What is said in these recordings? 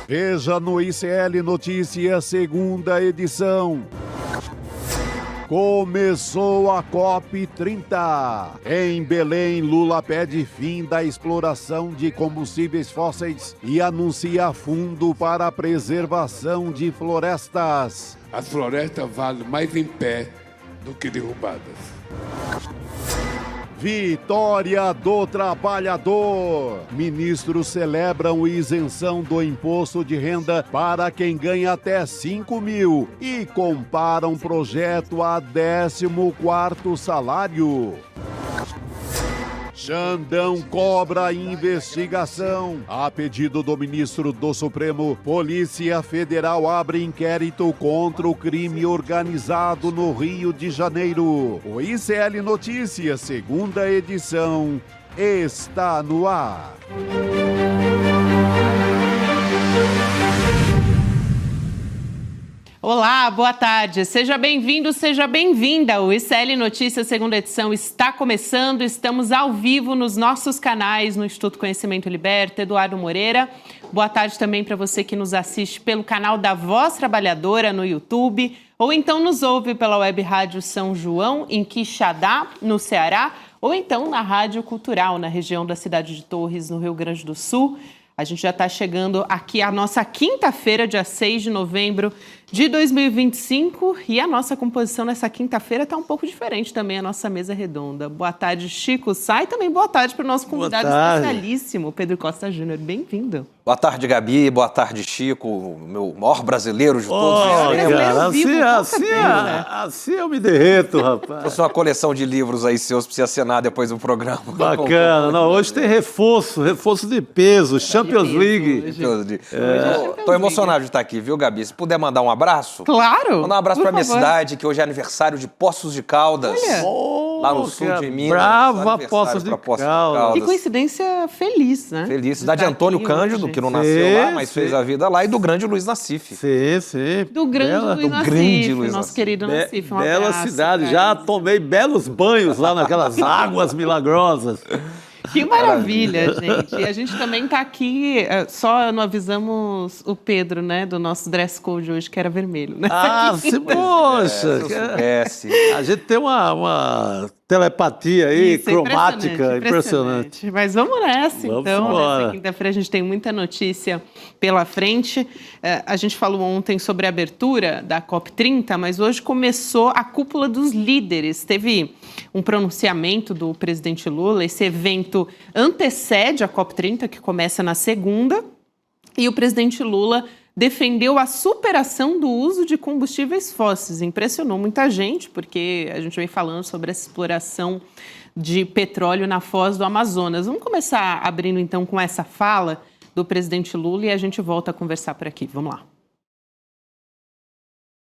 Veja no ICL Notícias, segunda edição. Começou a COP30. Em Belém, Lula pede fim da exploração de combustíveis fósseis e anuncia fundo para a preservação de florestas. As florestas valem mais em pé do que derrubadas. Vitória do trabalhador. Ministros celebram isenção do imposto de renda para quem ganha até 5 mil e comparam projeto a 14º salário. Xandão cobra investigação. A pedido do ministro do Supremo, Polícia Federal abre inquérito contra o crime organizado no Rio de Janeiro. O ICL Notícias, segunda edição, está no ar. Olá, boa tarde. Seja bem-vindo, seja bem-vinda. O ICL Notícias, segunda edição, está começando. Estamos ao vivo nos nossos canais, no Instituto Conhecimento Liberta, Eduardo Moreira. Boa tarde também para você que nos assiste pelo canal da Voz Trabalhadora no YouTube, ou então nos ouve pela Web Rádio São João, em Quixadá, no Ceará, ou então na Rádio Cultural, na região da cidade de Torres, no Rio Grande do Sul. A gente já está chegando aqui à nossa quinta-feira, dia 6 de novembro de 2025. E a nossa composição nessa quinta-feira está um pouco diferente também, a nossa mesa redonda. Boa tarde, Chico Sá, e também boa tarde para o nosso convidado especialíssimo, Pedro Costa Júnior. Bem-vindo. Boa tarde, Gabi. Boa tarde, Chico, meu maior brasileiro de todos os tempos. Cara, assim eu me derreto, rapaz. Trouxe uma coleção de livros aí seus para você assinar depois do programa. Bacana. Não, hoje tem reforço de peso, Champions League. Estou emocionado de estar aqui, viu, Gabi? Se puder mandar um abraço. Claro. Mandar um abraço para minha cidade, que hoje é aniversário de Poços de Caldas. Olha. Lá no sul de Minas. Brava, Poços de Caldas. Que coincidência feliz, né? Feliz. Cidade de Antônio Cândido, que não nasceu lá, mas fez a vida lá, e do grande Luiz Nassif. Sim. Do grande Luiz Nassif, nosso querido Nassif. Bela cidade, já tomei belos banhos lá naquelas águas milagrosas. Que maravilha, gente. E a gente também está aqui, só não avisamos o Pedro, né, do nosso dress code hoje, que era vermelho, né? Poxa! A gente tem uma telepatia aí, isso, cromática, impressionante. Mas vamos nessa, vamos então. Embora. Nessa quinta-feira a gente tem muita notícia pela frente. A gente falou ontem sobre a abertura da COP30, mas hoje começou a cúpula dos líderes. Teve um pronunciamento do presidente Lula. Esse evento antecede a COP30, que começa na segunda, e o presidente Lula defendeu a superação do uso de combustíveis fósseis. Impressionou muita gente, porque a gente vem falando sobre essa exploração de petróleo na foz do Amazonas. Vamos começar abrindo, então, com essa fala do presidente Lula e a gente volta a conversar por aqui. Vamos lá.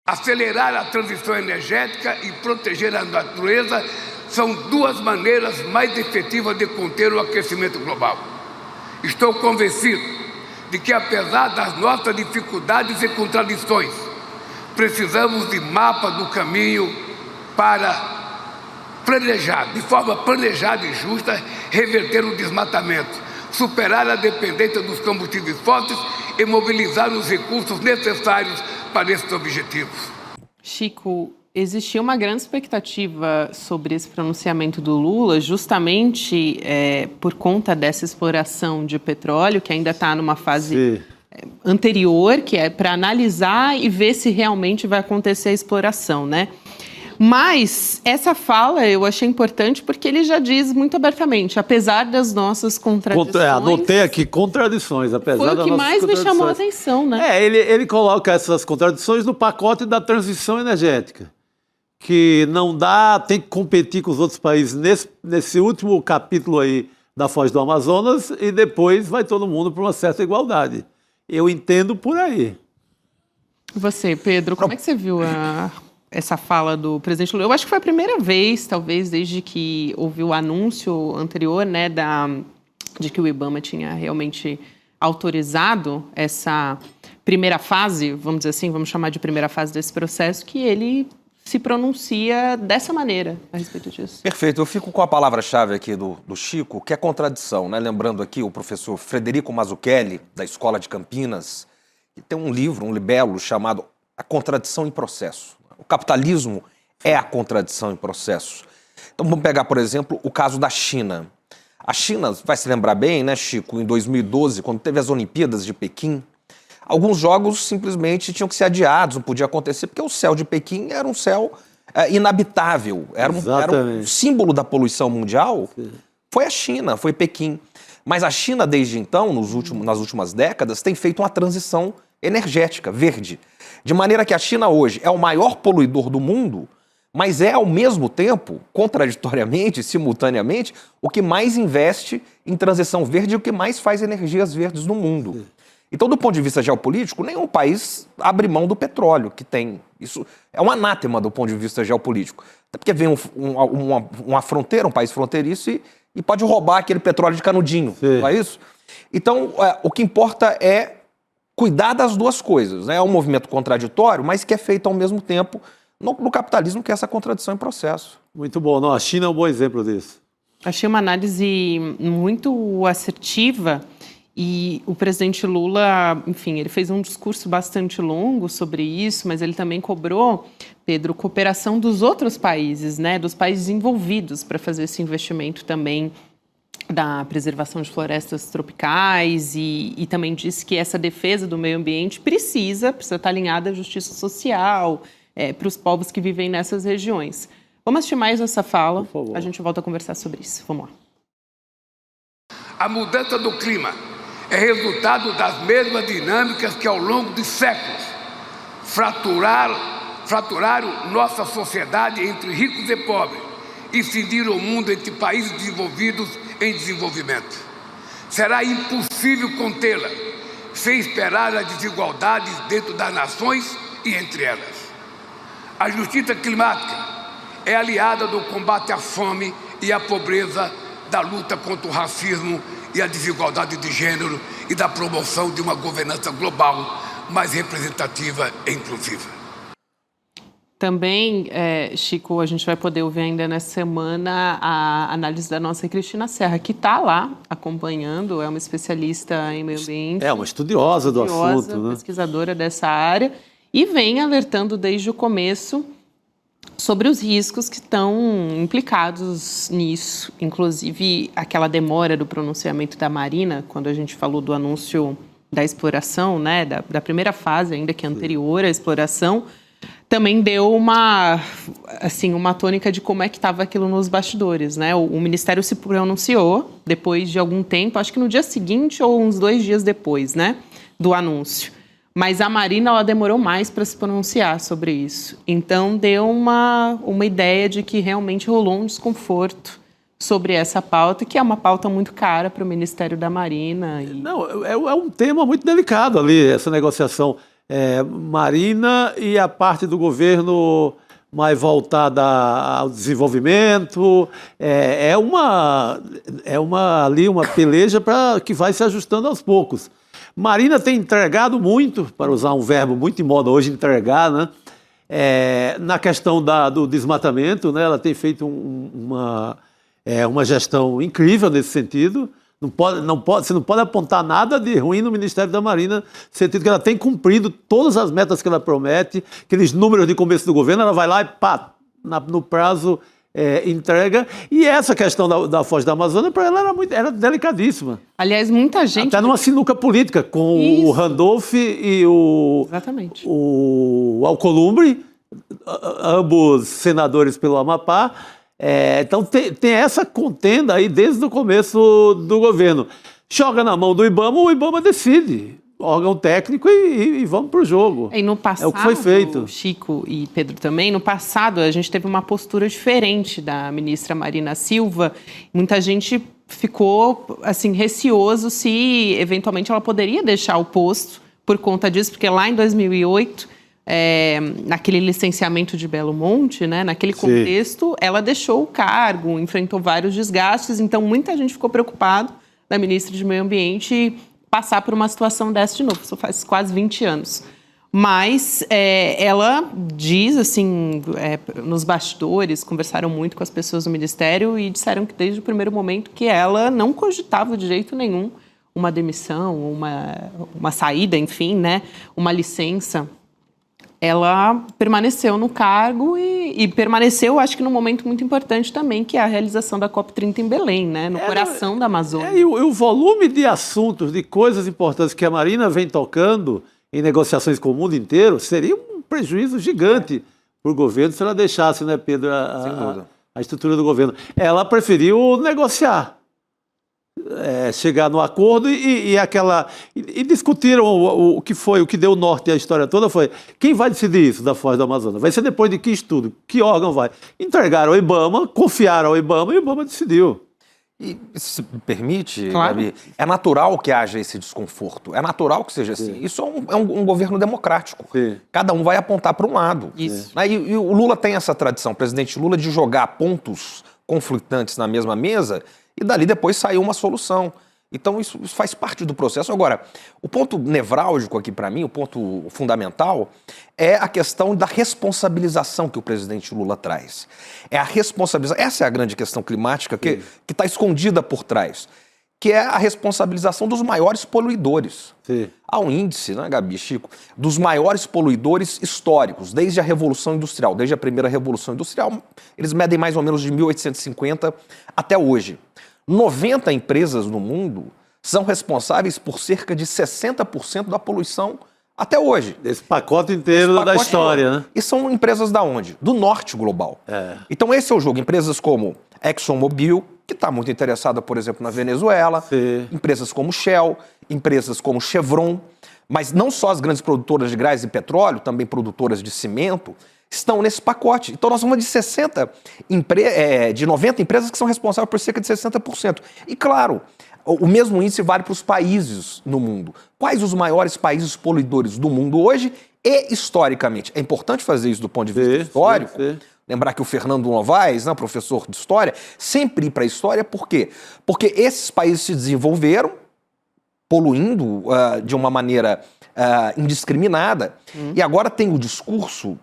Acelerar a transição energética e proteger a natureza são duas maneiras mais efetivas de conter o aquecimento global. Estou convencido de que, apesar das nossas dificuldades e contradições, precisamos de mapa do caminho para planejar, de forma planejada e justa, reverter o desmatamento, superar a dependência dos combustíveis fósseis e mobilizar os recursos necessários para esses objetivos. Chico, existia uma grande expectativa sobre esse pronunciamento do Lula, justamente por conta dessa exploração de petróleo, que ainda está numa fase anterior, que é para analisar e ver se realmente vai acontecer a exploração, né? Mas essa fala eu achei importante porque ele já diz muito abertamente, apesar das nossas contradições... Anotei aqui, contradições, apesar das nossas contradições. Foi o que mais me chamou a atenção, né? Ele coloca essas contradições no pacote da transição energética, que não dá, tem que competir com os outros países nesse último capítulo aí da Foz do Amazonas e depois vai todo mundo para uma certa igualdade. Eu entendo por aí. Você, Pedro, como é que você viu essa fala do presidente Lula? Eu acho que foi a primeira vez, talvez, desde que houve o anúncio anterior, né, de que o IBAMA tinha realmente autorizado essa primeira fase, vamos dizer assim, vamos chamar de primeira fase desse processo, que ele se pronuncia dessa maneira a respeito disso. Perfeito. Eu fico com a palavra-chave aqui do Chico, que é contradição, né? Lembrando aqui o professor Frederico Mazzucchelli, da Escola de Campinas, que tem um livro, um libelo, chamado A Contradição em Processo. O capitalismo é a contradição em processo. Então vamos pegar, por exemplo, o caso da China. A China, vai se lembrar bem, né, Chico, em 2012, quando teve as Olimpíadas de Pequim, alguns jogos simplesmente tinham que ser adiados, não podia acontecer, porque o céu de Pequim era um céu inabitável, era um símbolo da poluição mundial. Sim. Foi a China, foi Pequim. Mas a China, desde então, nas últimas décadas, tem feito uma transição energética, verde. De maneira que a China hoje é o maior poluidor do mundo, mas é, ao mesmo tempo, contraditoriamente, simultaneamente, o que mais investe em transição verde e o que mais faz energias verdes no mundo. Sim. Então, do ponto de vista geopolítico, nenhum país abre mão do petróleo que tem. Isso é um anátema do ponto de vista geopolítico. Até porque vem uma fronteira, um país fronteiriço, e pode roubar aquele petróleo de canudinho, Sim. Não é isso? Então, o que importa é cuidar das duas coisas, né? É um movimento contraditório, mas que é feito ao mesmo tempo no capitalismo, que é essa contradição em processo. Muito bom. Não, a China é um bom exemplo disso. Achei uma análise muito assertiva e o presidente Lula, enfim, ele fez um discurso bastante longo sobre isso, mas ele também cobrou, Pedro, cooperação dos outros países, né, dos países envolvidos para fazer esse investimento também da preservação de florestas tropicais e também disse que essa defesa do meio ambiente precisa estar alinhada à justiça social, para os povos que vivem nessas regiões. Vamos assistir mais essa fala, por favor. A gente volta a conversar sobre isso. Vamos lá. A mudança do clima é resultado das mesmas dinâmicas que ao longo de séculos fraturaram nossa sociedade entre ricos e pobres e cindiram o mundo entre países desenvolvidos em desenvolvimento. Será impossível contê-la sem esperar as desigualdades dentro das nações e entre elas. A justiça climática é aliada do combate à fome e à pobreza, da luta contra o racismo e a desigualdade de gênero e da promoção de uma governança global mais representativa e inclusiva. Também, Chico, a gente vai poder ouvir ainda nessa semana a análise da nossa Cristina Serra, que está lá acompanhando, é uma especialista em meio ambiente. É uma estudiosa do assunto, né? Pesquisadora dessa área, e vem alertando desde o começo sobre os riscos que estão implicados nisso. Inclusive, aquela demora do pronunciamento da Marina, quando a gente falou do anúncio da exploração, né, da primeira fase ainda, que é anterior à exploração, também deu uma tônica de como é que estava aquilo nos bastidores, né? O Ministério se pronunciou depois de algum tempo, acho que no dia seguinte ou uns 2 dias depois, né, do anúncio. Mas a Marina, ela demorou mais para se pronunciar sobre isso. Então, deu uma ideia de que realmente rolou um desconforto sobre essa pauta, que é uma pauta muito cara para o Ministério da Marina. Não, é um tema muito delicado ali, essa negociação. Marina e a parte do governo mais voltada ao desenvolvimento. Uma peleja que vai se ajustando aos poucos. Marina tem entregado muito, para usar um verbo muito em moda hoje, entregar, né? Na questão do desmatamento, né? Ela tem feito uma gestão incrível nesse sentido. Você não pode apontar nada de ruim no Ministério da Marina, no sentido que ela tem cumprido todas as metas que ela promete, aqueles números de começo do governo, ela vai lá e no prazo entrega. E essa questão da Foz da Amazônia, para ela era delicadíssima. Aliás, muita gente... Até numa sinuca política, com Isso. o Randolph e Exatamente. o Alcolumbre, ambos senadores pelo Amapá. Então tem essa contenda aí desde o começo do governo. Joga na mão do IBAMA, o IBAMA decide. Órgão técnico e vamos para o jogo. E no passado, é o que foi feito. Chico e Pedro também, no passado a gente teve uma postura diferente da ministra Marina Silva. Muita gente ficou receoso se eventualmente ela poderia deixar o posto por conta disso, porque lá em 2008, naquele licenciamento de Belo Monte, né, naquele contexto, Sim. ela deixou o cargo, enfrentou vários desgastes, então muita gente ficou preocupada da ministra de Meio Ambiente passar por uma situação dessa de novo. Isso faz quase 20 anos. Mas ela diz, nos bastidores, conversaram muito com as pessoas do Ministério e disseram que desde o primeiro momento que ela não cogitava de jeito nenhum uma demissão, uma saída, enfim, né, uma licença, ela permaneceu no cargo e permaneceu, acho que num momento muito importante também, que é a realização da COP30 em Belém, né, no coração da Amazônia. E o volume de assuntos, de coisas importantes que a Marina vem tocando em negociações com o mundo inteiro, seria um prejuízo gigante para o governo se ela deixasse, né, Pedro, a estrutura do governo. Ela preferiu negociar. Chegar no acordo e discutiram o que deu norte à história toda foi quem vai decidir isso da Foz do Amazonas? Vai ser depois de que estudo? Que órgão vai? Entregaram ao IBAMA, confiaram ao IBAMA e o IBAMA decidiu. E se me permite, claro. Gabi, é natural que haja esse desconforto, é natural que seja assim. Isso é um governo democrático. Sim. Cada um vai apontar para um lado. Isso. E o Lula tem essa tradição, o presidente Lula, de jogar pontos conflitantes na mesma mesa e dali depois saiu uma solução. Então isso faz parte do processo. Agora, o ponto nevrálgico aqui para mim, o ponto fundamental, é a questão da responsabilização que o presidente Lula traz. É a responsabilização. Essa é a grande questão climática que está escondida por trás, que é a responsabilização dos maiores poluidores. Sim. Há um índice, né, Gabi, Chico, dos maiores poluidores históricos, desde a Revolução Industrial, desde a primeira Revolução Industrial, eles medem mais ou menos de 1850 até hoje. 90 empresas no mundo são responsáveis por cerca de 60% da poluição até hoje. Esse pacote inteiro da história, né? E são empresas da onde? Do norte global. Então esse é o jogo. Empresas como ExxonMobil, que está muito interessada, por exemplo, na Venezuela. Sim. Empresas como Shell, empresas como Chevron, mas não só as grandes produtoras de gás e petróleo, também produtoras de cimento, estão nesse pacote. Então nós vamos de 90 empresas que são responsáveis por cerca de 60%. E claro, o mesmo índice vale para os países no mundo. Quais os maiores países poluidores do mundo hoje e historicamente? É importante fazer isso do ponto de vista histórico. Sim. Lembrar que o Fernando Novaes, né, professor de história, sempre ir para a história, por quê? Porque esses países se desenvolveram poluindo de uma maneira indiscriminada, e agora tem o discurso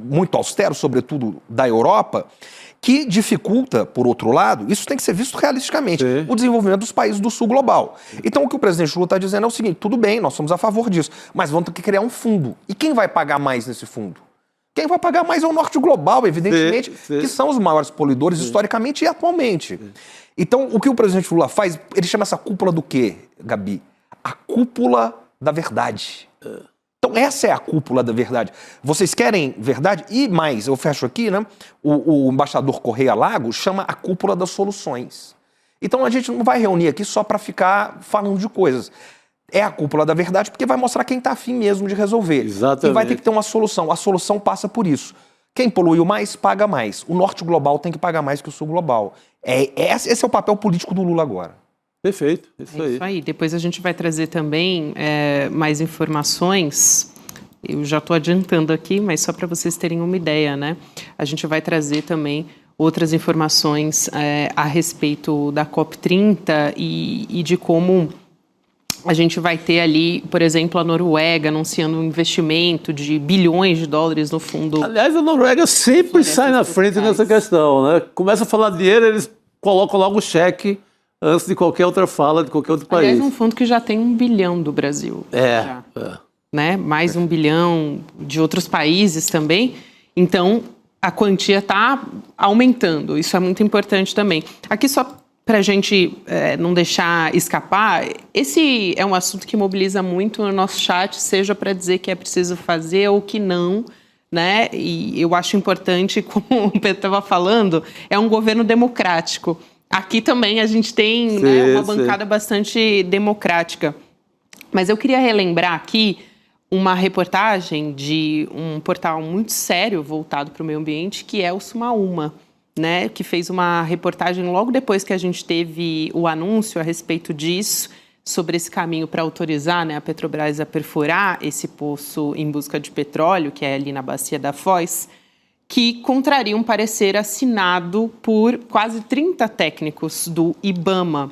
muito austero, sobretudo da Europa, que dificulta, por outro lado, isso tem que ser visto realisticamente, o desenvolvimento dos países do sul global. Então o que o presidente Lula está dizendo é o seguinte: tudo bem, nós somos a favor disso, mas vamos ter que criar um fundo. E quem vai pagar mais nesse fundo? Quem vai pagar mais é o norte global, evidentemente, que são os maiores poluidores historicamente e atualmente. Então, o que o presidente Lula faz, ele chama essa cúpula do quê, Gabi? A cúpula da verdade. Então, essa é a cúpula da verdade. Vocês querem verdade? E mais, eu fecho aqui, né? O embaixador Correia Lago chama a cúpula das soluções. Então, a gente não vai reunir aqui só para ficar falando de coisas. É a cúpula da verdade, porque vai mostrar quem está afim mesmo de resolver. Exatamente. E vai ter que ter uma solução. A solução passa por isso. Quem poluiu mais, paga mais. O norte global tem que pagar mais que o sul global. Esse é o papel político do Lula agora. Perfeito, isso aí. Isso aí. Depois a gente vai trazer também mais informações. Eu já estou adiantando aqui, mas só para vocês terem uma ideia, né? A gente vai trazer também outras informações a respeito da COP30 e de como a gente vai ter ali, por exemplo, a Noruega anunciando um investimento de bilhões de dólares no fundo. Aliás, a Noruega sempre sai na frente nessa questão, né? Começa a falar de dinheiro, eles colocam logo o cheque antes de qualquer outra fala de qualquer outro país. Aliás, um fundo que já tem 1 bilhão do Brasil. Né? Mais 1 bilhão de outros países também. Então, a quantia está aumentando. Isso é muito importante também. Aqui só para a gente não deixar escapar, esse é um assunto que mobiliza muito no nosso chat, seja para dizer que é preciso fazer ou que não, né? E eu acho importante, como o Pedro estava falando, é um governo democrático. Aqui também a gente tem uma bancada bastante democrática. Mas eu queria relembrar aqui uma reportagem de um portal muito sério voltado para o meio ambiente, que é o Sumaúma, né, que fez uma reportagem logo depois que a gente teve o anúncio a respeito disso, sobre esse caminho para autorizar, né, a Petrobras a perfurar esse poço em busca de petróleo, que é ali na bacia da Foz, que contraria um parecer assinado por quase 30 técnicos do IBAMA.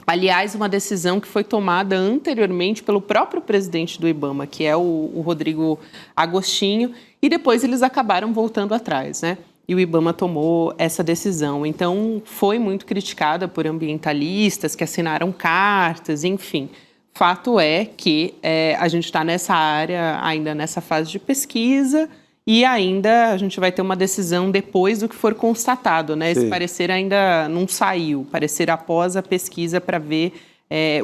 Aliás, uma decisão que foi tomada anteriormente pelo próprio presidente do IBAMA, que é o Rodrigo Agostinho, e depois eles acabaram voltando atrás, né? e o IBAMA tomou essa decisão. Então, foi muito criticada por ambientalistas que assinaram cartas, enfim. Fato é que a gente está nessa área, ainda nessa fase de pesquisa, e ainda a gente vai ter uma decisão depois do que for constatado, né? Esse parecer ainda não saiu, parecer após a pesquisa para ver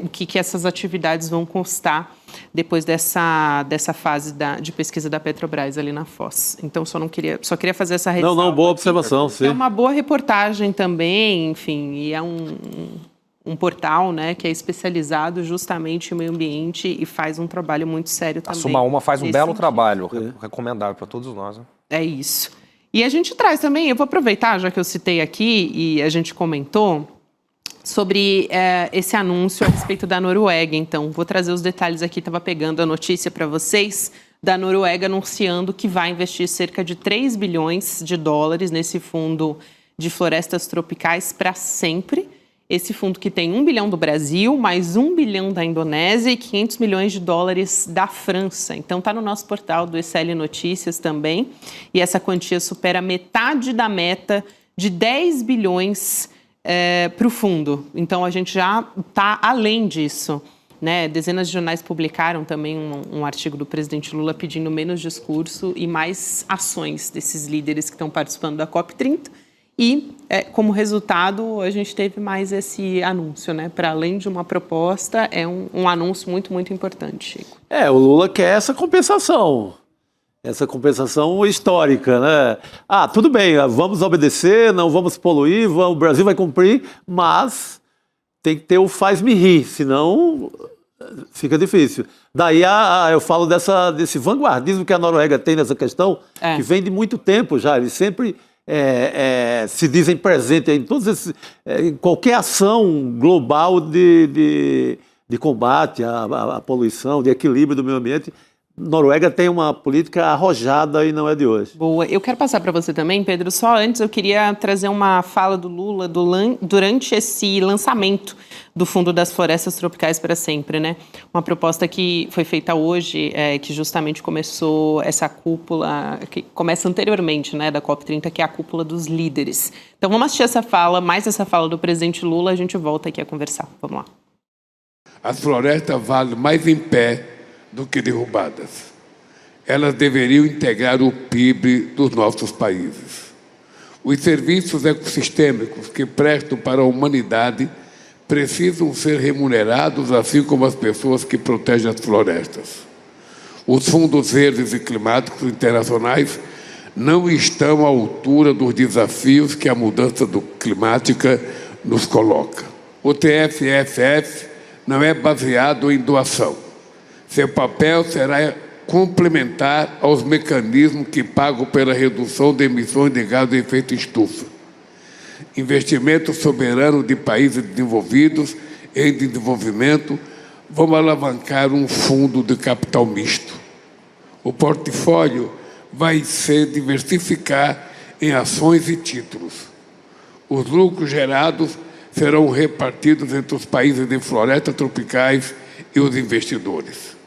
o que essas atividades vão constar depois dessa fase de pesquisa da Petrobras ali na Foz. Então, só queria fazer essa ressalva. Não, boa observação, sim. É uma boa reportagem também, enfim, e é um portal, né, que é especializado justamente em meio ambiente e faz um trabalho muito sério também. A Suma Uma faz um belo trabalho, recomendável para todos nós. Né? É isso. E a gente traz também, eu vou aproveitar, já que eu citei aqui e a gente comentou, sobre esse anúncio a respeito da Noruega. Então, vou trazer os detalhes aqui, estava pegando a notícia para vocês, da Noruega anunciando que vai investir cerca de 3 bilhões de dólares nesse fundo de florestas tropicais para sempre. Esse fundo que tem 1 bilhão do Brasil, mais 1 bilhão da Indonésia e 500 milhões de dólares da França. Então, está no nosso portal do ECL Notícias também. E essa quantia supera metade da meta de 10 bilhões para o fundo. Então, a gente já está além disso. Né? Dezenas de jornais publicaram também um artigo do presidente Lula pedindo menos discurso e mais ações desses líderes que estão participando da COP30. E, como resultado, a gente teve mais esse anúncio, né? Para além de uma proposta, é um anúncio muito, muito importante, Chico. O Lula quer essa compensação histórica, né? Tudo bem, vamos obedecer, não vamos poluir, o Brasil vai cumprir, mas tem que ter o faz-me rir, senão fica difícil. Daí eu falo desse vanguardismo que a Noruega tem nessa questão, que vem de muito tempo já, eles sempre se dizem presentes em todos esses, em qualquer ação global de combate à poluição, de equilíbrio do meio ambiente. Noruega tem uma política arrojada e não é de hoje. Boa. Eu quero passar para você também, Pedro. Só antes eu queria trazer uma fala do Lula durante esse lançamento do Fundo das Florestas Tropicais para Sempre, né? Uma proposta que foi feita hoje, que justamente começou essa cúpula, que começa anteriormente, né, da COP30, que é a cúpula dos líderes. Então vamos assistir essa fala, mais essa fala do presidente Lula, a gente volta aqui a conversar. Vamos lá. As florestas valem mais em pé do que derrubadas. Elas deveriam integrar o PIB dos nossos países. Os serviços ecossistêmicos que prestam para a humanidade precisam ser remunerados, assim como as pessoas que protegem as florestas. Os fundos verdes e climáticos internacionais não estão à altura dos desafios que a mudança climática nos coloca. O TFFF não é baseado em doação. Seu papel será complementar aos mecanismos que pagam pela redução de emissões de gás de efeito estufa. Investimentos soberanos de países desenvolvidos em desenvolvimento vão alavancar um fundo de capital misto. O portfólio vai se diversificar em ações e títulos. Os lucros gerados serão repartidos entre os países de florestas tropicais e os investidores.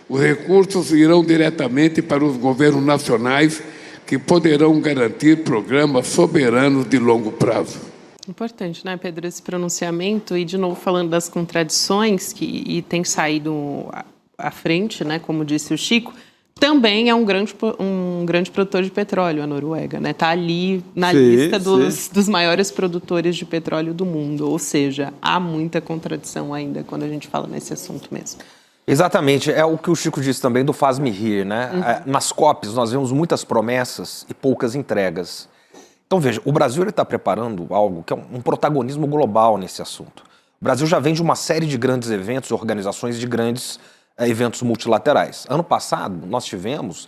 Os recursos irão diretamente para os governos nacionais que poderão garantir programas soberanos de longo prazo. Importante, né, Pedro, esse pronunciamento e, de novo, falando das contradições que tem saído à frente, né, como disse o Chico, também é um grande produtor de petróleo, a Noruega, né? Está ali na lista dos maiores produtores de petróleo do mundo, ou seja, há muita contradição ainda quando a gente fala nesse assunto mesmo. Exatamente, é o que o Chico disse também do faz-me rir, né? Nas COPs nós vemos muitas promessas e poucas entregas. Então veja, o Brasil está preparando algo que é um protagonismo global nesse assunto. O Brasil já vem de uma série de grandes eventos, organizações de grandes eventos multilaterais. Ano passado nós tivemos,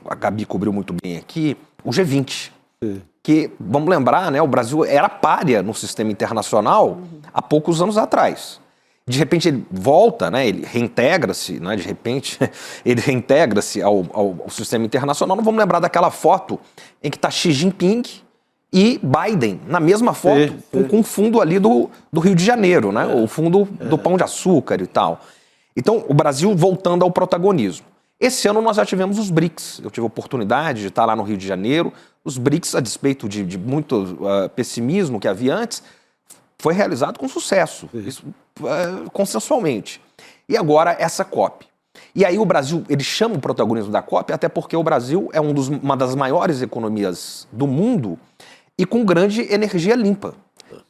a Gabi cobriu muito bem aqui, o G20. Que, vamos lembrar, né, o Brasil era pária no sistema internacional há poucos anos atrás. De repente ele volta, né, ele reintegra-se, né, de repente ele reintegra-se ao sistema internacional. Não vamos lembrar daquela foto em que está Xi Jinping e Biden, na mesma foto, com o fundo ali do Rio de Janeiro, né, o fundo do Pão de Açúcar e tal. Então, o Brasil voltando ao protagonismo. Esse ano nós já tivemos os BRICS. Eu tive a oportunidade de estar lá no Rio de Janeiro, Os BRICS, a despeito de muito pessimismo que havia antes, foi realizado com sucesso, isso, consensualmente. E agora essa COP. E aí o Brasil, ele chama o protagonismo da COP, até porque o Brasil é uma das maiores economias do mundo e com grande energia limpa.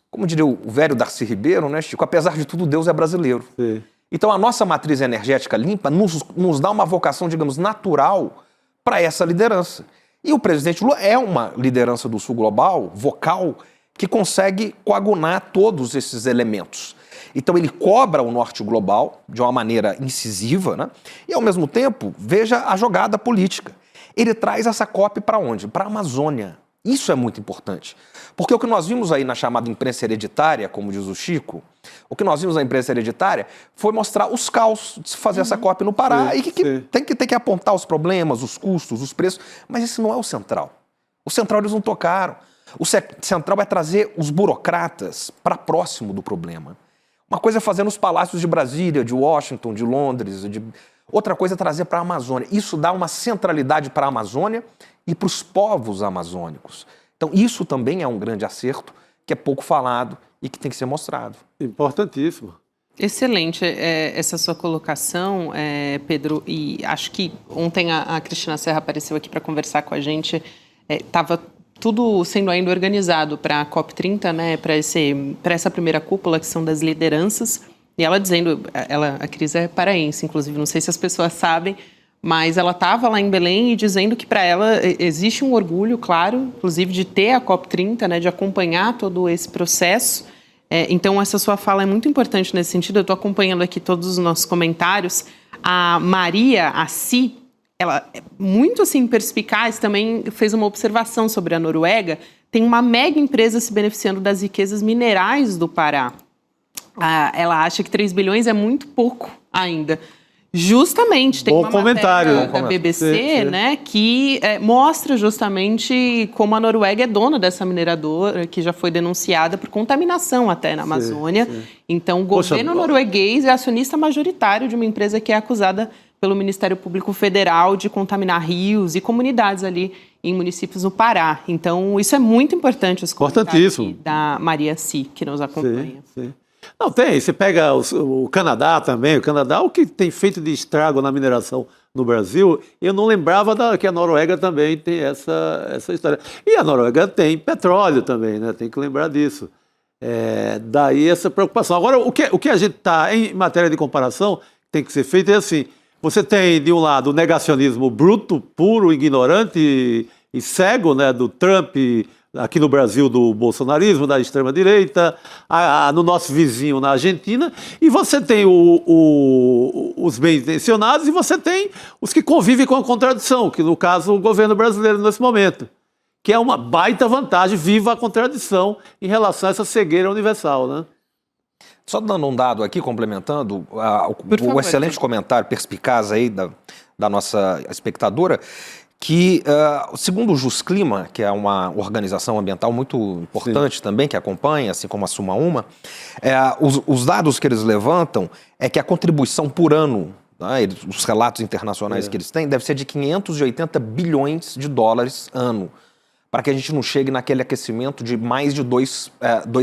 Como diria o velho Darcy Ribeiro, né, Chico? Apesar de tudo, Deus é brasileiro. Sim. Então a nossa matriz energética limpa nos dá uma vocação, digamos, natural para essa liderança. E o presidente Lula é uma liderança do Sul global, vocal, que consegue coagunar todos esses elementos. Então ele cobra o Norte global de uma maneira incisiva, né? E ao mesmo tempo, veja a jogada política. Ele traz essa COP para onde? Para a Amazônia. Isso é muito importante. Porque o que nós vimos aí na chamada imprensa hereditária, como diz o Chico, o que nós vimos na imprensa hereditária foi mostrar os caos de se fazer essa COP no Pará e que tem que apontar os problemas, os custos, os preços. Mas esse não é o central. O central eles não tocaram. O central é trazer os burocratas para próximo do problema. Uma coisa é fazer nos palácios de Brasília, de Washington, de Londres. Outra coisa é trazer para a Amazônia. Isso dá uma centralidade para a Amazônia e para os povos amazônicos. Então, isso também é um grande acerto, que é pouco falado e que tem que ser mostrado. Importantíssimo. Excelente essa sua colocação, Pedro. E acho que ontem a Cristina Serra apareceu aqui para conversar com a gente. Estava tudo sendo ainda organizado para a COP30, né, para essa primeira cúpula, que são das lideranças. E ela dizendo, a Cris é paraense, inclusive, não sei se as pessoas sabem, mas ela estava lá em Belém e dizendo que para ela existe um orgulho, claro, inclusive de ter a COP30, né, de acompanhar todo esse processo. Então, essa sua fala é muito importante nesse sentido. Eu estou acompanhando aqui todos os nossos comentários. A Maria Assi, ela é muito assim, perspicaz, também fez uma observação sobre a Noruega. Tem uma mega empresa se beneficiando das riquezas minerais do Pará. Ela acha que 3 bilhões é muito pouco ainda. Justamente, tem uma matéria da BBC, né, que mostra justamente como a Noruega é dona dessa mineradora, que já foi denunciada por contaminação até na Amazônia. Então, o governo norueguês é acionista majoritário de uma empresa que é acusada pelo Ministério Público Federal de contaminar rios e comunidades ali em municípios no Pará. Então, isso é muito importante, os comentários da Maria Si, que nos acompanha. Sim. Não, tem. Você pega o Canadá também. O Canadá, o que tem feito de estrago na mineração no Brasil, eu não lembrava que a Noruega também tem essa história. E a Noruega tem petróleo também, né? Tem que lembrar disso. Daí essa preocupação. Agora, o que a gente está, em matéria de comparação, tem que ser feito é assim. Você tem, de um lado, o negacionismo bruto, puro, ignorante e cego, né, do Trump, aqui no Brasil, do bolsonarismo, da extrema-direita, no nosso vizinho, na Argentina, e você tem os bem-intencionados e você tem os que convivem com a contradição, que no caso o governo brasileiro nesse momento, que é uma baita vantagem, viva a contradição em relação a essa cegueira universal, né? Só dando um dado aqui, complementando, o excelente comentário perspicaz aí da nossa espectadora, que, segundo o JusClima, que é uma organização ambiental muito importante também, que acompanha, assim como a Suma Uma, os dados que eles levantam é que a contribuição por ano, né, os relatos internacionais que eles têm, deve ser de 580 bilhões de dólares ano, para que a gente não chegue naquele aquecimento de mais de 2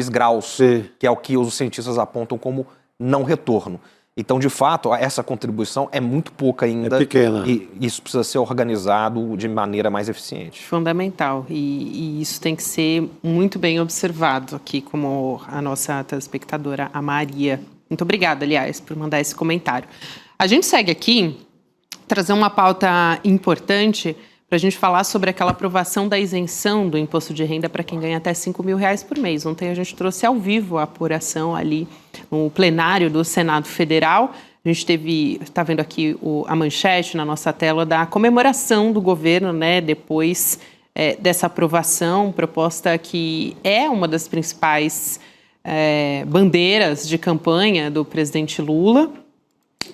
graus, que é o que os cientistas apontam como não retorno. Então, de fato, essa contribuição é muito pouca ainda. É pequena. E isso precisa ser organizado de maneira mais eficiente. Fundamental. E isso tem que ser muito bem observado aqui, como a nossa telespectadora, a Maria. Muito obrigada, aliás, por mandar esse comentário. A gente segue aqui, trazer uma pauta importante para a gente falar sobre aquela aprovação da isenção do imposto de renda para quem ganha até R$5.000 por mês. Ontem a gente trouxe ao vivo a apuração ali no plenário do Senado Federal. A gente está vendo aqui a manchete na nossa tela da comemoração do governo, né, depois dessa aprovação, proposta que é uma das principais bandeiras de campanha do presidente Lula.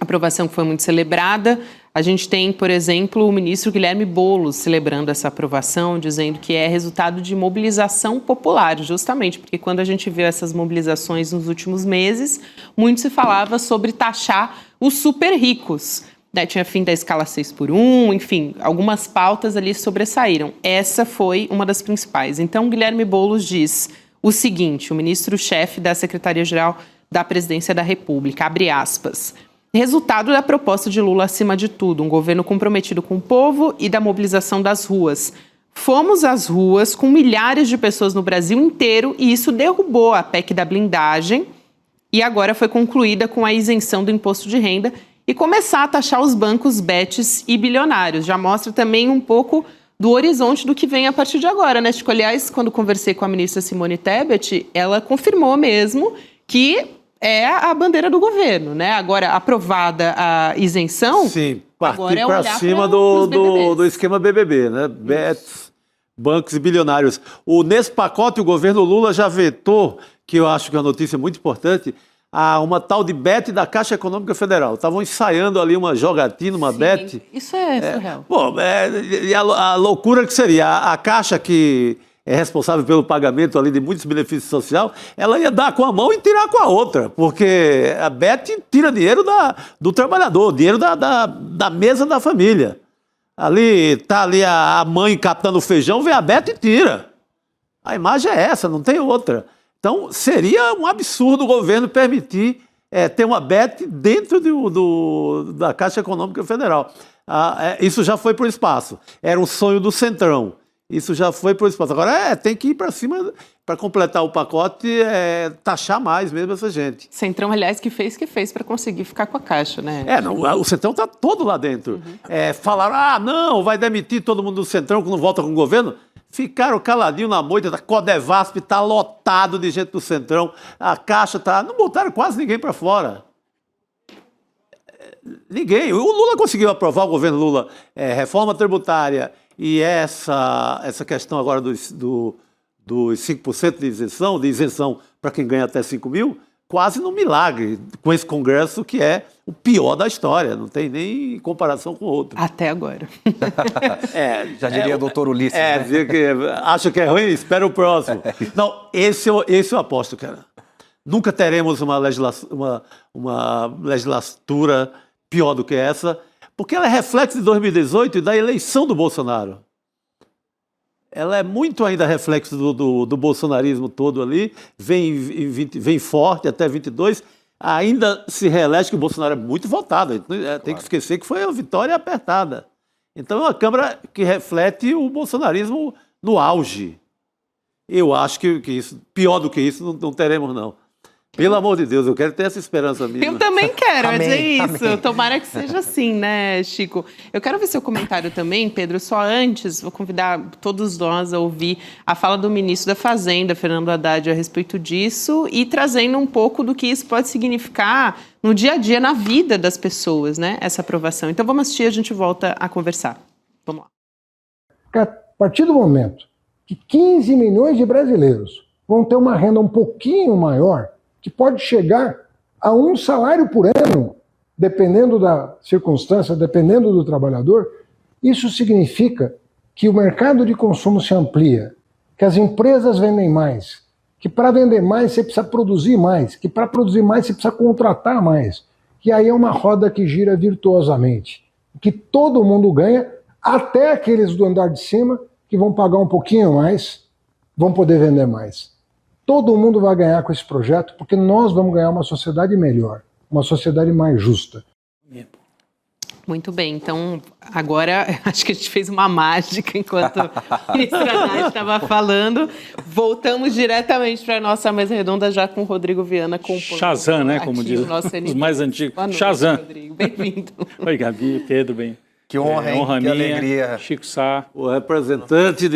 Aprovação que foi muito celebrada. A gente tem, por exemplo, o ministro Guilherme Boulos celebrando essa aprovação, dizendo que é resultado de mobilização popular, justamente porque quando a gente viu essas mobilizações nos últimos meses, muito se falava sobre taxar os super ricos. né, tinha fim da escala 6x1, enfim, algumas pautas ali sobressaíram. Essa foi uma das principais. Então, Guilherme Boulos diz o seguinte, o ministro-chefe da Secretaria-Geral da Presidência da República, abre aspas, resultado da proposta de Lula acima de tudo, um governo comprometido com o povo e da mobilização das ruas. Fomos às ruas com milhares de pessoas no Brasil inteiro e isso derrubou a PEC da blindagem e agora foi concluída com a isenção do imposto de renda e começar a taxar os bancos, betes e bilionários. Já mostra também um pouco do horizonte do que vem a partir de agora, né, Chico? Aliás, quando conversei com a ministra Simone Tebet, ela confirmou mesmo que é a bandeira do governo, né? Agora, aprovada a isenção, sim, agora partir para cima do esquema BBB, né? Betes, bancos e bilionários. Nesse pacote, o governo Lula já vetou, que eu acho que é uma notícia muito importante, uma tal de bet da Caixa Econômica Federal. Estavam ensaiando ali uma jogatina, uma bet. Isso é surreal. E a loucura que seria, a Caixa que é responsável pelo pagamento ali de muitos benefícios sociais, ela ia dar com a mão e tirar com a outra, porque a bet tira dinheiro do trabalhador, dinheiro da mesa da família. Tá ali a mãe captando feijão, vem a bet e tira. A imagem é essa, não tem outra. Então, seria um absurdo o governo permitir ter uma bet dentro da Caixa Econômica Federal. Isso já foi para o espaço. Era um sonho do Centrão. Isso já foi para o espaço. Agora tem que ir para cima, para completar o pacote, taxar mais mesmo essa gente. Centrão, aliás, que fez para conseguir ficar com a Caixa, né? O Centrão está todo lá dentro. Falaram, não, vai demitir todo mundo do Centrão que não volta com o governo. Ficaram caladinhos na moita, a Codevasp está lotado de gente do Centrão, a Caixa está... Não botaram quase ninguém para fora. Ninguém. O Lula conseguiu aprovar, o governo Lula, reforma tributária e essa questão agora dos 5% de isenção para quem ganha até 5 mil, quase num milagre com esse Congresso que é o pior da história, não tem nem comparação com o outro. Até agora. Já diria o doutor Ulisses. Dizer que acha que é ruim, espera o próximo. Não, esse eu aposto, cara. Nunca teremos uma legislatura pior do que essa, porque ela é reflexo de 2018 e da eleição do Bolsonaro. Ela é muito ainda reflexo do bolsonarismo todo ali, vem forte até 22, ainda se reelege que o Bolsonaro é muito votado, tem que esquecer que foi uma vitória apertada. Então é uma Câmara que reflete o bolsonarismo no auge. Eu acho que isso, pior do que isso, não teremos, não. Pelo amor de Deus, eu quero ter essa esperança minha. Eu também quero, amém, dizer isso. amém. Tomara que seja assim, né, Chico? Eu quero ver seu comentário também, Pedro. Só antes, vou convidar todos nós a ouvir a fala do ministro da Fazenda, Fernando Haddad, a respeito disso e trazendo um pouco do que isso pode significar no dia a dia, na vida das pessoas, né, essa aprovação. Então vamos assistir, a gente volta a conversar. Vamos lá. A partir do momento que 15 milhões de brasileiros vão ter uma renda um pouquinho maior, que pode chegar a um salário por ano, dependendo da circunstância, dependendo do trabalhador, isso significa que o mercado de consumo se amplia, que as empresas vendem mais, que para vender mais você precisa produzir mais, que para produzir mais você precisa contratar mais, que aí é uma roda que gira virtuosamente, que todo mundo ganha, até aqueles do andar de cima que vão pagar um pouquinho mais, vão poder vender mais. Todo mundo vai ganhar com esse projeto, porque nós vamos ganhar uma sociedade melhor, uma sociedade mais justa. Muito bem, então agora acho que a gente fez uma mágica enquanto o ministro Haddad estava falando. Voltamos diretamente para a nossa mesa redonda já com o Rodrigo Viana. Shazam, né, como diz os mais antigos. Boa noite, Shazam. Rodrigo. Bem-vindo. Oi, Gabi, Pedro, bem. Que honra, hein? Que minha, alegria. Chico Sá. O representante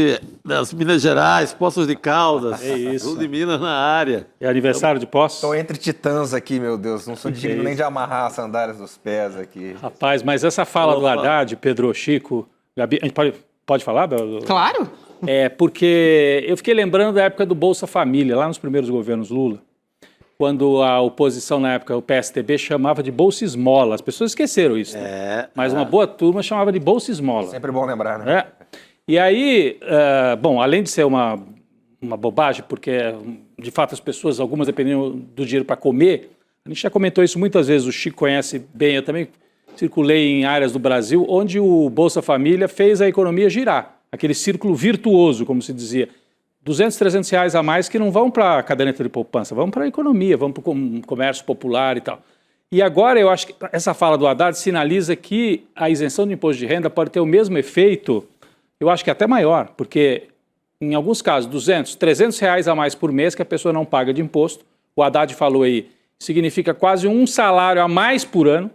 das Minas Gerais, Poços de Caldas. É isso. Sul de Minas na área. É aniversário de posse? Estou entre titãs aqui, meu Deus. Não sou digno nem de amarrar as sandálias dos pés aqui. Rapaz, mas essa fala do Haddad, Pedro, Chico, Gabi, a gente pode falar? Claro. Porque eu fiquei lembrando da época do Bolsa Família, lá nos primeiros governos Lula, quando a oposição na época, o PSDB, chamava de Bolsa Esmola. As pessoas esqueceram isso, né? Mas uma boa turma chamava de Bolsa Esmola. Sempre bom lembrar, né? E aí, bom, além de ser uma bobagem, porque de fato as pessoas, algumas dependiam do dinheiro para comer, a gente já comentou isso muitas vezes, o Chico conhece bem, eu também circulei em áreas do Brasil onde o Bolsa Família fez a economia girar, aquele círculo virtuoso, como se dizia. 200, 300 reais a mais que não vão para a caderneta de poupança, vão para a economia, vão para o comércio popular e tal. E agora eu acho que essa fala do Haddad sinaliza que a isenção do imposto de renda pode ter o mesmo efeito, eu acho que até maior, porque em alguns casos, 200, 300 reais a mais por mês que a pessoa não paga de imposto, o Haddad falou aí, significa quase um salário a mais por ano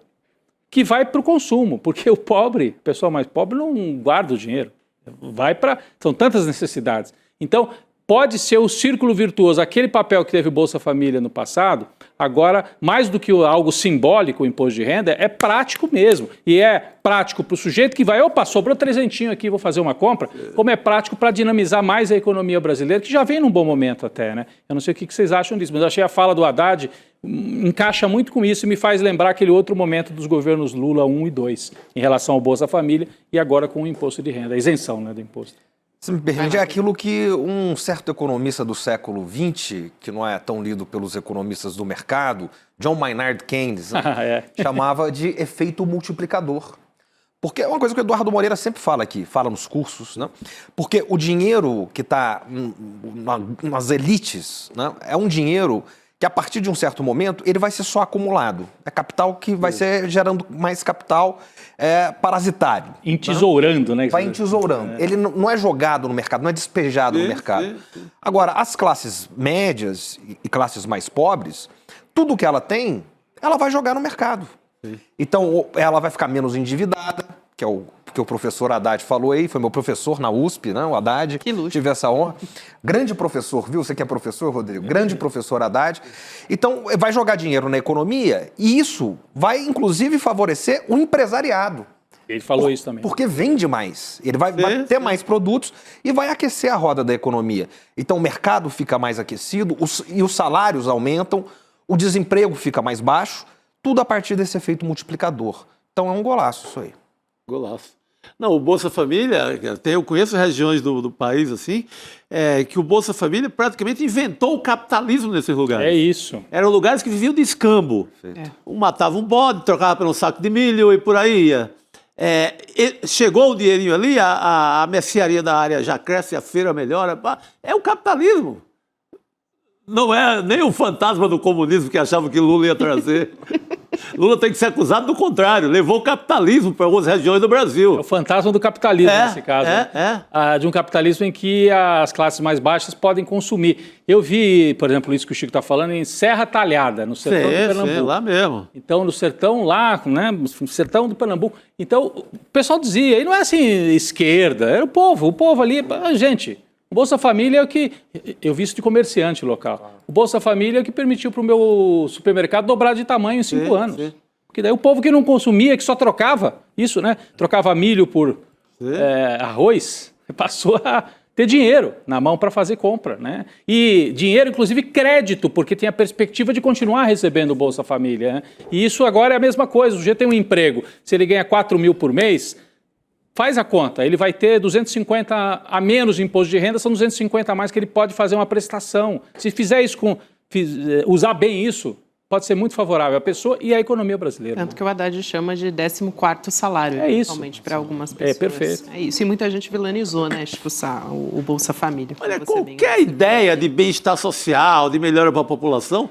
que vai para o consumo, porque o pobre, a pessoa mais pobre não guarda o dinheiro, vai para... São tantas necessidades. Então, pode ser o círculo virtuoso, aquele papel que teve o Bolsa Família no passado, agora, mais do que algo simbólico, o imposto de renda, é prático mesmo. E é prático para o sujeito que vai, opa, sobrou trezentinho aqui, vou fazer uma compra, como é prático para dinamizar mais a economia brasileira, que já vem num bom momento até, né? Eu não sei o que vocês acham disso, mas eu achei a fala do Haddad encaixa muito com isso e me faz lembrar aquele outro momento dos governos Lula 1 e 2, em relação ao Bolsa Família e agora com o imposto de renda, a isenção, né, do imposto. Se me permite, é aquilo que um certo economista do século XX, que não é tão lido pelos economistas do mercado, John Maynard Keynes, né, chamava de efeito multiplicador. Porque é uma coisa que o Eduardo Moreira sempre fala aqui, fala nos cursos, né? Porque o dinheiro que está nas elites, né, é um dinheiro que a partir de um certo momento ele vai ser só acumulado. É capital que vai ser gerando mais capital parasitário. Entesourando, né? Vai entesourando. Ele não é jogado no mercado, não é despejado no mercado. Agora, as classes médias e classes mais pobres, tudo que ela tem, ela vai jogar no mercado. Então, ela vai ficar menos endividada, que é o que o professor Haddad falou aí, foi meu professor na USP, né, o Haddad. Que luxo. Tive essa honra. Grande professor, viu? Você que é professor, Rodrigo? Grande professor Haddad. Então, vai jogar dinheiro na economia e isso vai, inclusive, favorecer o empresariado. Ele falou isso também. Porque vende mais. Ele vai ter mais produtos e vai aquecer a roda da economia. Então, o mercado fica mais aquecido e os salários aumentam, o desemprego fica mais baixo, tudo a partir desse efeito multiplicador. Então, é um golaço isso aí. Golaço. Não, o Bolsa Família, eu conheço regiões do país assim, que o Bolsa Família praticamente inventou o capitalismo nesses lugares. É isso. Eram lugares que viviam de escambo. Um matava um bode, trocava por um saco de milho e por aí ia. Chegou o dinheirinho ali, a mercearia da área já cresce, a feira melhora. É o capitalismo. Não é nem o fantasma do comunismo que achava que Lula ia trazer. Lula tem que ser acusado do contrário, levou o capitalismo para algumas regiões do Brasil. É o fantasma do capitalismo nesse caso. De um capitalismo em que as classes mais baixas podem consumir. Eu vi, por exemplo, isso que o Chico está falando, em Serra Talhada, no sertão do Pernambuco. Sim, lá mesmo. Então, no sertão lá, né, no sertão do Pernambuco. Então, o pessoal dizia, e não é assim esquerda, era o povo ali, gente... O Bolsa Família é o que... Eu vi isso de comerciante local. O Bolsa Família é o que permitiu para o meu supermercado dobrar de tamanho em 5 anos. Sim. Porque daí o povo que não consumia, que só trocava isso, né? Trocava milho por arroz, passou a ter dinheiro na mão para fazer compra, né? E dinheiro, inclusive crédito, porque tem a perspectiva de continuar recebendo o Bolsa Família, né? E isso agora é a mesma coisa. O sujeito tem um emprego, se ele ganha 4 mil por mês... Faz a conta, ele vai ter 250 a menos de imposto de renda, são 250 a mais que ele pode fazer uma prestação. Se fizer isso usar bem isso, pode ser muito favorável à pessoa e à economia brasileira. Tanto que o Haddad chama de 14º salário, principalmente para algumas pessoas. É perfeito. É isso, e muita gente vilanizou, né, o Bolsa Família. Olha, qualquer ideia de bem-estar social, de melhora para a população,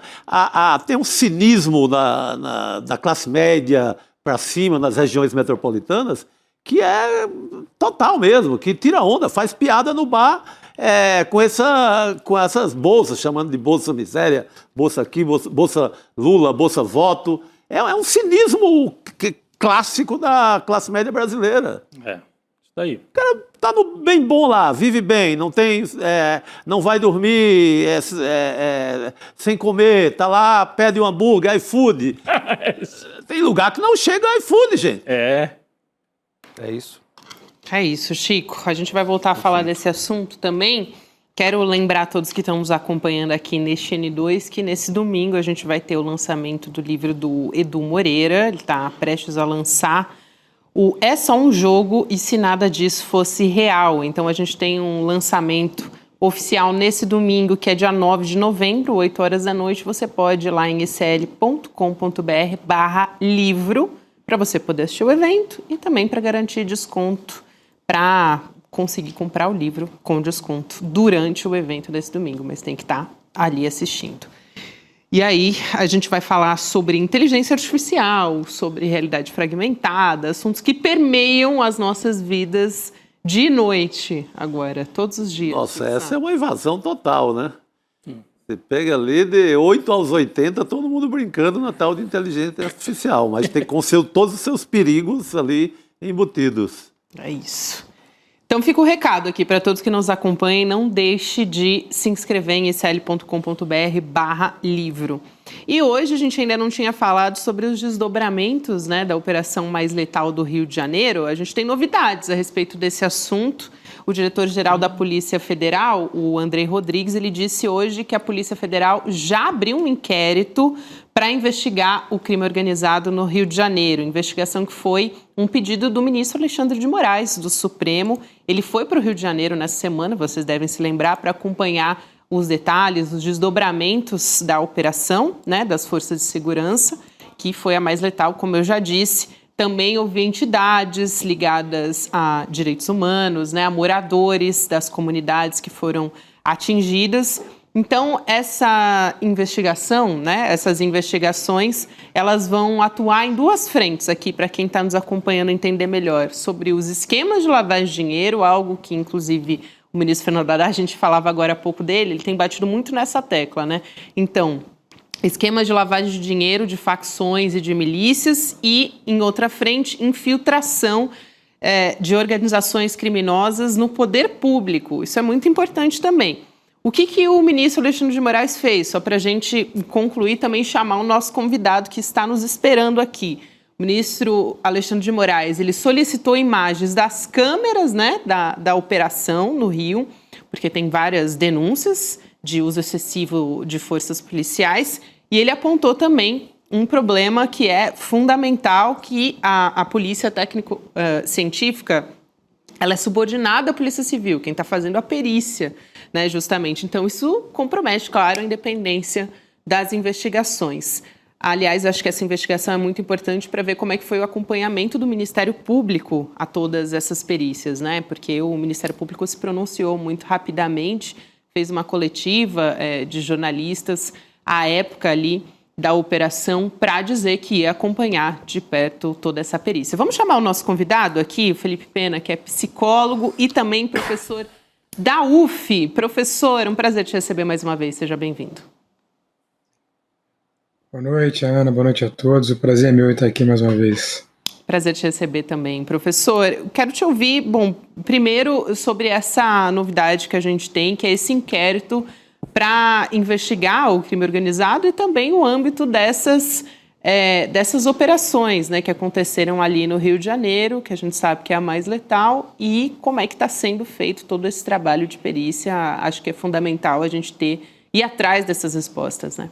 tem um cinismo da classe média para cima, nas regiões metropolitanas, que é total mesmo, que tira onda, faz piada no bar com essas bolsas, chamando de Bolsa Miséria, Bolsa aqui, Bolsa Lula, Bolsa Voto. É um cinismo clássico da classe média brasileira. Isso aí. O cara tá bem bom lá, vive bem, não vai dormir sem comer, tá lá, pede um hambúrguer, iFood. Tem lugar que não chega iFood, gente. É isso. É isso, Chico. A gente vai voltar a falar desse assunto também. Quero lembrar a todos que estão nos acompanhando aqui neste N2 que nesse domingo a gente vai ter o lançamento do livro do Edu Moreira. Ele está prestes a lançar o É Só um Jogo e Se Nada Disso Fosse Real. Então a gente tem um lançamento oficial nesse domingo, que é dia 9 de novembro, 8 horas da noite. Você pode ir lá em ecl.com.br/livro para você poder assistir o evento e também para garantir desconto para conseguir comprar o livro com desconto durante o evento desse domingo, mas tem que estar ali assistindo. E aí a gente vai falar sobre inteligência artificial, sobre realidade fragmentada, assuntos que permeiam as nossas vidas dia e noite agora, todos os dias. Nossa, essa é uma invasão total, né? Você pega ali de 8 aos 80, todo mundo brincando na tal de inteligência artificial, mas tem com todos os seus perigos ali embutidos. É isso. Então fica o recado aqui para todos que nos acompanhem, não deixe de se inscrever em isl.com.br/livro. E hoje a gente ainda não tinha falado sobre os desdobramentos, né, da Operação Mais Letal do Rio de Janeiro. A gente tem novidades a respeito desse assunto. O diretor-geral da Polícia Federal, o Andrei Rodrigues, ele disse hoje que a Polícia Federal já abriu um inquérito para investigar o crime organizado no Rio de Janeiro. Investigação que foi um pedido do ministro Alexandre de Moraes, do Supremo. Ele foi para o Rio de Janeiro nessa semana, vocês devem se lembrar, para acompanhar os detalhes, os desdobramentos da operação, né, das forças de segurança, que foi a mais letal, como eu já disse. Também houve entidades ligadas a direitos humanos, né, a moradores das comunidades que foram atingidas. Então, essa investigação, né, essas investigações, elas vão atuar em duas frentes aqui, para quem está nos acompanhando entender melhor, sobre os esquemas de lavagem de dinheiro, algo que, inclusive, o ministro Fernando Haddad, a gente falava agora há pouco dele, ele tem batido muito nessa tecla, né? Então, esquemas de lavagem de dinheiro de facções e de milícias e, em outra frente, infiltração de organizações criminosas no poder público. Isso é muito importante também. O que o ministro Alexandre de Moraes fez? Só para a gente concluir, também chamar o nosso convidado que está nos esperando aqui. O ministro Alexandre de Moraes, ele solicitou imagens das câmeras, né, da operação no Rio, porque tem várias denúncias de uso excessivo de forças policiais, e ele apontou também um problema que é fundamental, que a polícia técnico-científica ela é subordinada à Polícia Civil, quem está fazendo a perícia, né, justamente. Então, isso compromete, claro, a independência das investigações. Aliás, acho que essa investigação é muito importante para ver como é que foi o acompanhamento do Ministério Público a todas essas perícias, né? Porque o Ministério Público se pronunciou muito rapidamente, fez uma coletiva de jornalistas à época ali da operação para dizer que ia acompanhar de perto toda essa perícia. Vamos chamar o nosso convidado aqui, o Felipe Pena, que é psicólogo e também professor da UF. Professor, um prazer te receber mais uma vez, seja bem-vindo. Boa noite, Ana, boa noite a todos, o prazer é meu estar aqui mais uma vez. Prazer te receber também, professor. Quero te ouvir, bom, primeiro sobre essa novidade que a gente tem, que é esse inquérito para investigar o crime organizado e também o âmbito dessas operações, né, que aconteceram ali no Rio de Janeiro, que a gente sabe que é a mais letal, e como é que está sendo feito todo esse trabalho de perícia. Acho que é fundamental a gente ir atrás dessas respostas, né?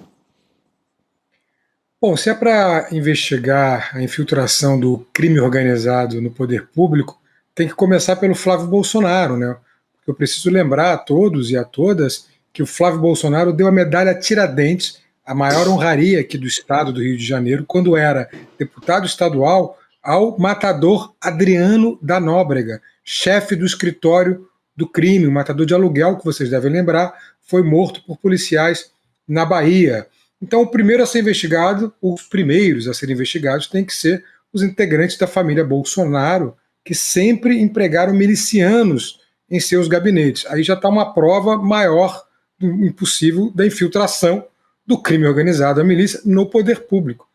Bom, se é para investigar a infiltração do crime organizado no poder público, tem que começar pelo Flávio Bolsonaro, né? Porque eu preciso lembrar a todos e a todas que o Flávio Bolsonaro deu a medalha Tiradentes, a maior honraria aqui do estado do Rio de Janeiro, quando era deputado estadual, ao matador Adriano da Nóbrega, chefe do escritório do crime, o matador de aluguel, que vocês devem lembrar, foi morto por policiais na Bahia. Então, o primeiro a ser investigado, os primeiros a serem investigados, têm que ser os integrantes da família Bolsonaro, que sempre empregaram milicianos em seus gabinetes. Aí já está uma prova maior do impossível da infiltração do crime organizado, a milícia, no poder público,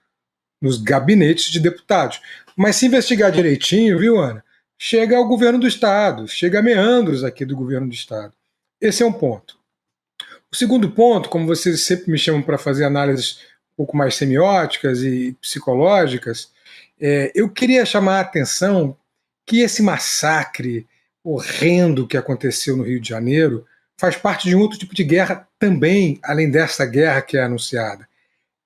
nos gabinetes de deputados. Mas se investigar direitinho, viu, Ana, chega ao governo do Estado, chega a meandros aqui do governo do Estado. Esse é um ponto. O segundo ponto, como vocês sempre me chamam para fazer análises um pouco mais semióticas e psicológicas, eu queria chamar a atenção que esse massacre horrendo que aconteceu no Rio de Janeiro faz parte de um outro tipo de guerra também, além dessa guerra que é anunciada.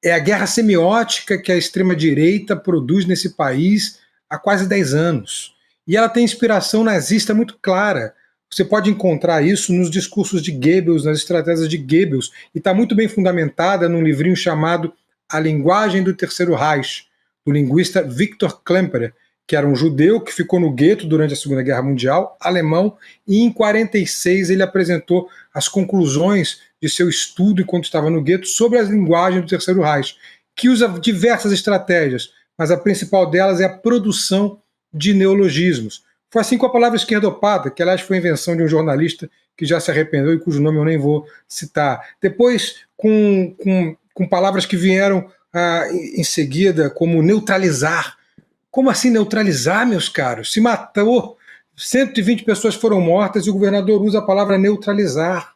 É a guerra semiótica que a extrema-direita produz nesse país há quase 10 anos. E ela tem inspiração nazista muito clara. Você pode encontrar isso nos discursos de Goebbels, nas estratégias de Goebbels, e está muito bem fundamentada num livrinho chamado A Linguagem do Terceiro Reich, do linguista Victor Klemperer, que era um judeu que ficou no gueto durante a Segunda Guerra Mundial, alemão, e em 1946 ele apresentou as conclusões de seu estudo enquanto estava no gueto sobre as linguagens do Terceiro Reich, que usa diversas estratégias, mas a principal delas é a produção de neologismos. Foi assim com a palavra esquerdopata, que aliás foi invenção de um jornalista que já se arrependeu e cujo nome eu nem vou citar. Depois, com palavras que vieram em seguida, como neutralizar. Como assim neutralizar, meus caros? Se matou, 120 pessoas foram mortas e o governador usa a palavra neutralizar.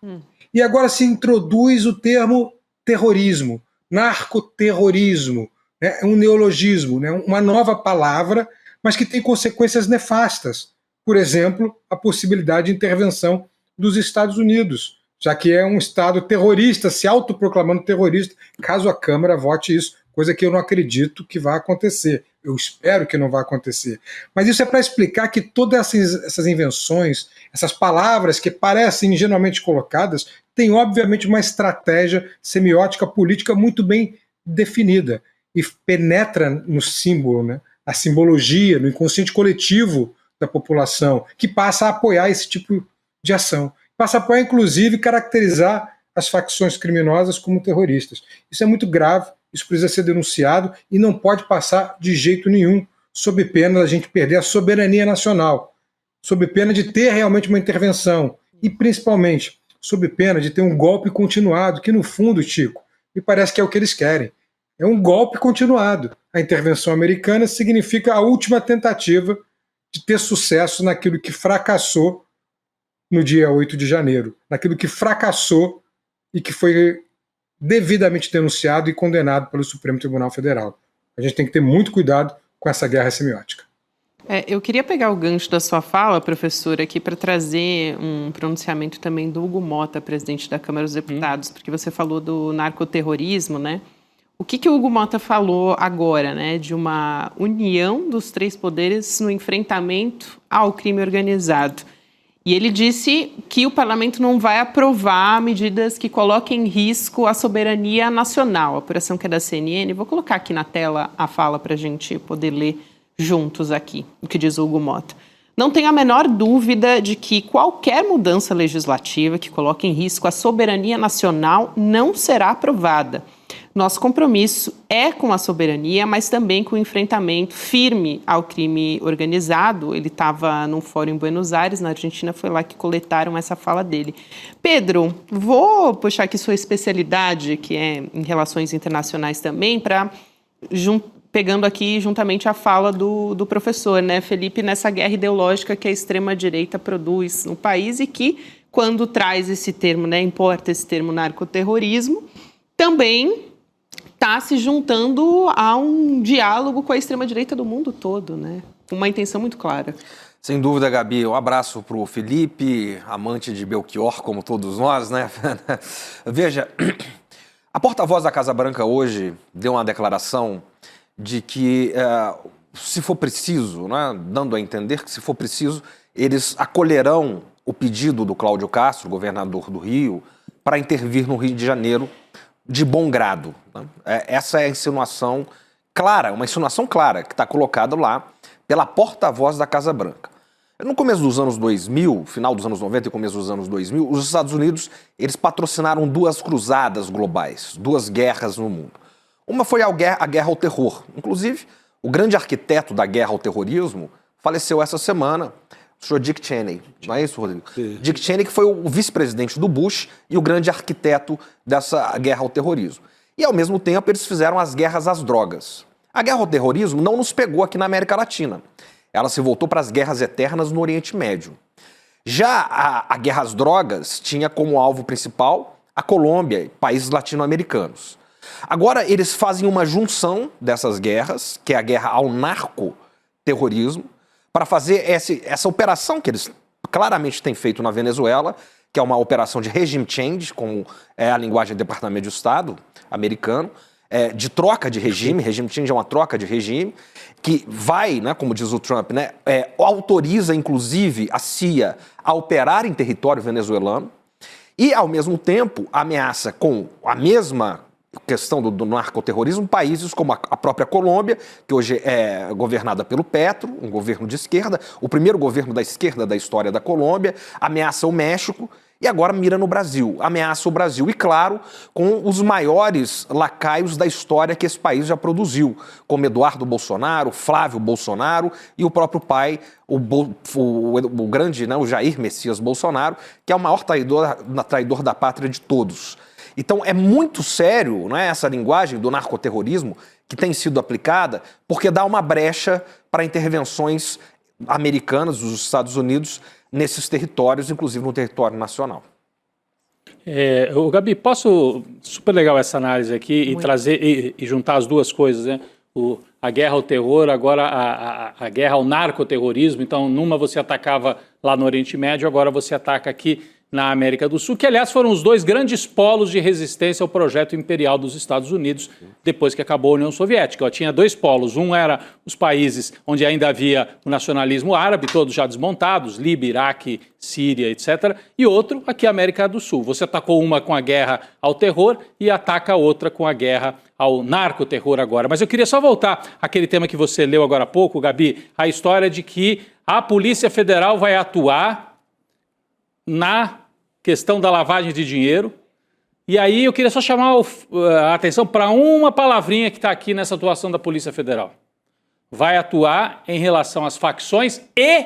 E agora se introduz o termo terrorismo, narcoterrorismo, né? É um neologismo, né? Uma nova palavra, mas que tem consequências nefastas. Por exemplo, a possibilidade de intervenção dos Estados Unidos, já que é um Estado terrorista, se autoproclamando terrorista, caso a Câmara vote isso, coisa que eu não acredito que vai acontecer. Eu espero que não vá acontecer. Mas isso é para explicar que todas essas invenções, essas palavras que parecem ingenuamente colocadas, têm obviamente uma estratégia semiótica política muito bem definida e penetra no símbolo, né? A simbologia, no inconsciente coletivo da população, que passa a apoiar esse tipo de ação. Passa a apoiar, inclusive, caracterizar as facções criminosas como terroristas. Isso é muito grave, isso precisa ser denunciado e não pode passar de jeito nenhum, sob pena da gente perder a soberania nacional, sob pena de ter realmente uma intervenção e, principalmente, sob pena de ter um golpe continuado, que no fundo, Chico, me parece que é o que eles querem. É um golpe continuado. A intervenção americana significa a última tentativa de ter sucesso naquilo que fracassou no dia 8 de janeiro, naquilo que fracassou e que foi devidamente denunciado e condenado pelo Supremo Tribunal Federal. A gente tem que ter muito cuidado com essa guerra semiótica. Eu queria pegar o gancho da sua fala, professor, aqui para trazer um pronunciamento também do Hugo Mota, presidente da Câmara dos Deputados, porque você falou do narcoterrorismo, né? O que o Hugo Mota falou agora, né, de uma união dos três poderes no enfrentamento ao crime organizado? E ele disse que o parlamento não vai aprovar medidas que coloquem em risco a soberania nacional. A apuração que é da CNN. Vou colocar aqui na tela a fala para a gente poder ler juntos aqui o que diz o Hugo Mota. Não tenho a menor dúvida de que qualquer mudança legislativa que coloque em risco a soberania nacional não será aprovada. Nosso compromisso é com a soberania, mas também com o enfrentamento firme ao crime organizado. Ele estava num fórum em Buenos Aires, na Argentina, foi lá que coletaram essa fala dele. Pedro, vou puxar aqui sua especialidade, que é em relações internacionais também, para pegando aqui juntamente a fala do professor, né, Felipe, nessa guerra ideológica que a extrema-direita produz no país e que, quando traz esse termo, né, importa esse termo narcoterrorismo, também está se juntando a um diálogo com a extrema-direita do mundo todo, né? Uma intenção muito clara. Sem dúvida, Gabi. Um abraço para o Felipe, amante de Belchior, como todos nós, né? Veja, a porta-voz da Casa Branca hoje deu uma declaração de que, se for preciso, né, dando a entender que, se for preciso, eles acolherão o pedido do Cláudio Castro, governador do Rio, para intervir no Rio de Janeiro de bom grado. Né? Essa é a insinuação clara, uma insinuação clara que está colocada lá pela porta-voz da Casa Branca. No começo dos anos 2000, final dos anos 90 e começo dos anos 2000, os Estados Unidos eles patrocinaram duas cruzadas globais, duas guerras no mundo. Uma foi a guerra ao terror. Inclusive, o grande arquiteto da guerra ao terrorismo faleceu essa semana, o senhor Dick Cheney. Não é isso, Rodrigo? Sim. Dick Cheney, que foi o vice-presidente do Bush e o grande arquiteto dessa guerra ao terrorismo. E, ao mesmo tempo, eles fizeram as guerras às drogas. A guerra ao terrorismo não nos pegou aqui na América Latina. Ela se voltou para as guerras eternas no Oriente Médio. Já a guerra às drogas tinha como alvo principal a Colômbia e países latino-americanos. Agora, eles fazem uma junção dessas guerras, que é a guerra ao narcoterrorismo, para fazer essa operação que eles claramente têm feito na Venezuela, que é uma operação de regime change, como é a linguagem do Departamento de Estado americano, de troca de regime. Regime change é uma troca de regime, que vai, né, como diz o Trump, né, autoriza, inclusive, a CIA a operar em território venezuelano e, ao mesmo tempo, ameaça com a mesma questão do narcoterrorismo, países como a própria Colômbia, que hoje é governada pelo Petro, um governo de esquerda, o primeiro governo da esquerda da história da Colômbia, ameaça o México e agora mira no Brasil, ameaça o Brasil, e claro, com os maiores lacaios da história que esse país já produziu, como Eduardo Bolsonaro, Flávio Bolsonaro e o próprio pai, o grande, né, o Jair Messias Bolsonaro, que é o maior traidor da pátria de todos. Então é muito sério, não é, essa linguagem do narcoterrorismo que tem sido aplicada, porque dá uma brecha para intervenções americanas dos Estados Unidos nesses territórios, inclusive no território nacional. Gabi, super legal essa análise aqui e trazer e juntar as duas coisas, né? A guerra ao terror, agora a guerra ao narcoterrorismo. Então, numa você atacava lá no Oriente Médio, agora você ataca aqui na América do Sul, que aliás foram os dois grandes polos de resistência ao projeto imperial dos Estados Unidos depois que acabou a União Soviética. Tinha dois polos, um era os países onde ainda havia o nacionalismo árabe, todos já desmontados, Líbia, Iraque, Síria, etc. E outro, aqui a América do Sul. Você atacou uma com a guerra ao terror e ataca a outra com a guerra ao narcoterror agora. Mas eu queria só voltar àquele tema que você leu agora há pouco, Gabi, a história de que a Polícia Federal vai atuar na questão da lavagem de dinheiro. E aí eu queria só chamar a atenção para uma palavrinha que está aqui nessa atuação da Polícia Federal. Vai atuar em relação às facções e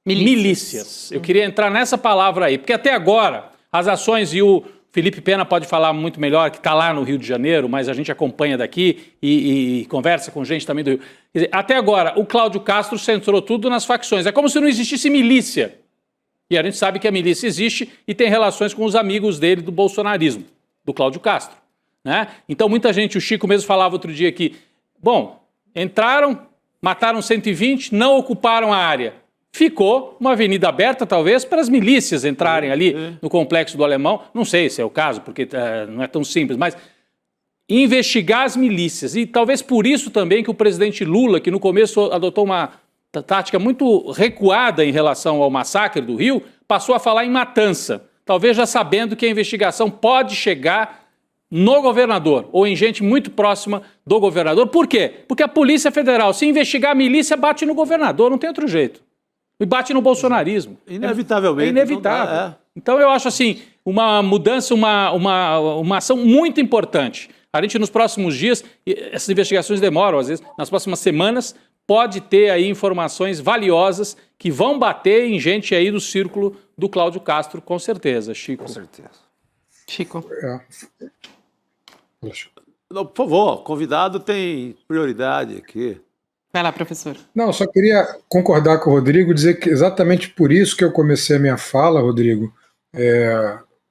milícias. Eu queria entrar nessa palavra aí, porque até agora as ações, e o Felipe Pena pode falar muito melhor, que está lá no Rio de Janeiro, mas a gente acompanha daqui e conversa com gente também do Rio. Quer dizer, até agora, o Cláudio Castro centrou tudo nas facções. É como se não existisse milícia. E a gente sabe que a milícia existe e tem relações com os amigos dele do bolsonarismo, do Cláudio Castro, né? Então muita gente, o Chico mesmo falava outro dia que, bom, entraram, mataram 120, não ocuparam a área. Ficou uma avenida aberta, talvez, para as milícias entrarem ali no Complexo do Alemão. Não sei se é o caso, porque não é tão simples, mas investigar as milícias. E talvez por isso também que o presidente Lula, que no começo adotou uma tática muito recuada em relação ao massacre do Rio, passou a falar em matança, talvez já sabendo que a investigação pode chegar no governador ou em gente muito próxima do governador. Por quê? Porque a Polícia Federal, se investigar a milícia, bate no governador, não tem outro jeito. E bate no bolsonarismo. Inevitavelmente. É inevitável. Então eu acho assim, uma mudança, uma ação muito importante. A gente nos próximos dias, essas investigações demoram às vezes, nas próximas semanas, pode ter aí informações valiosas que vão bater em gente aí do círculo do Cláudio Castro, com certeza, Chico. Com certeza. Chico. Não, por favor, convidado tem prioridade aqui. Vai lá, professor. Não, só queria concordar com o Rodrigo, dizer que exatamente por isso que eu comecei a minha fala, Rodrigo,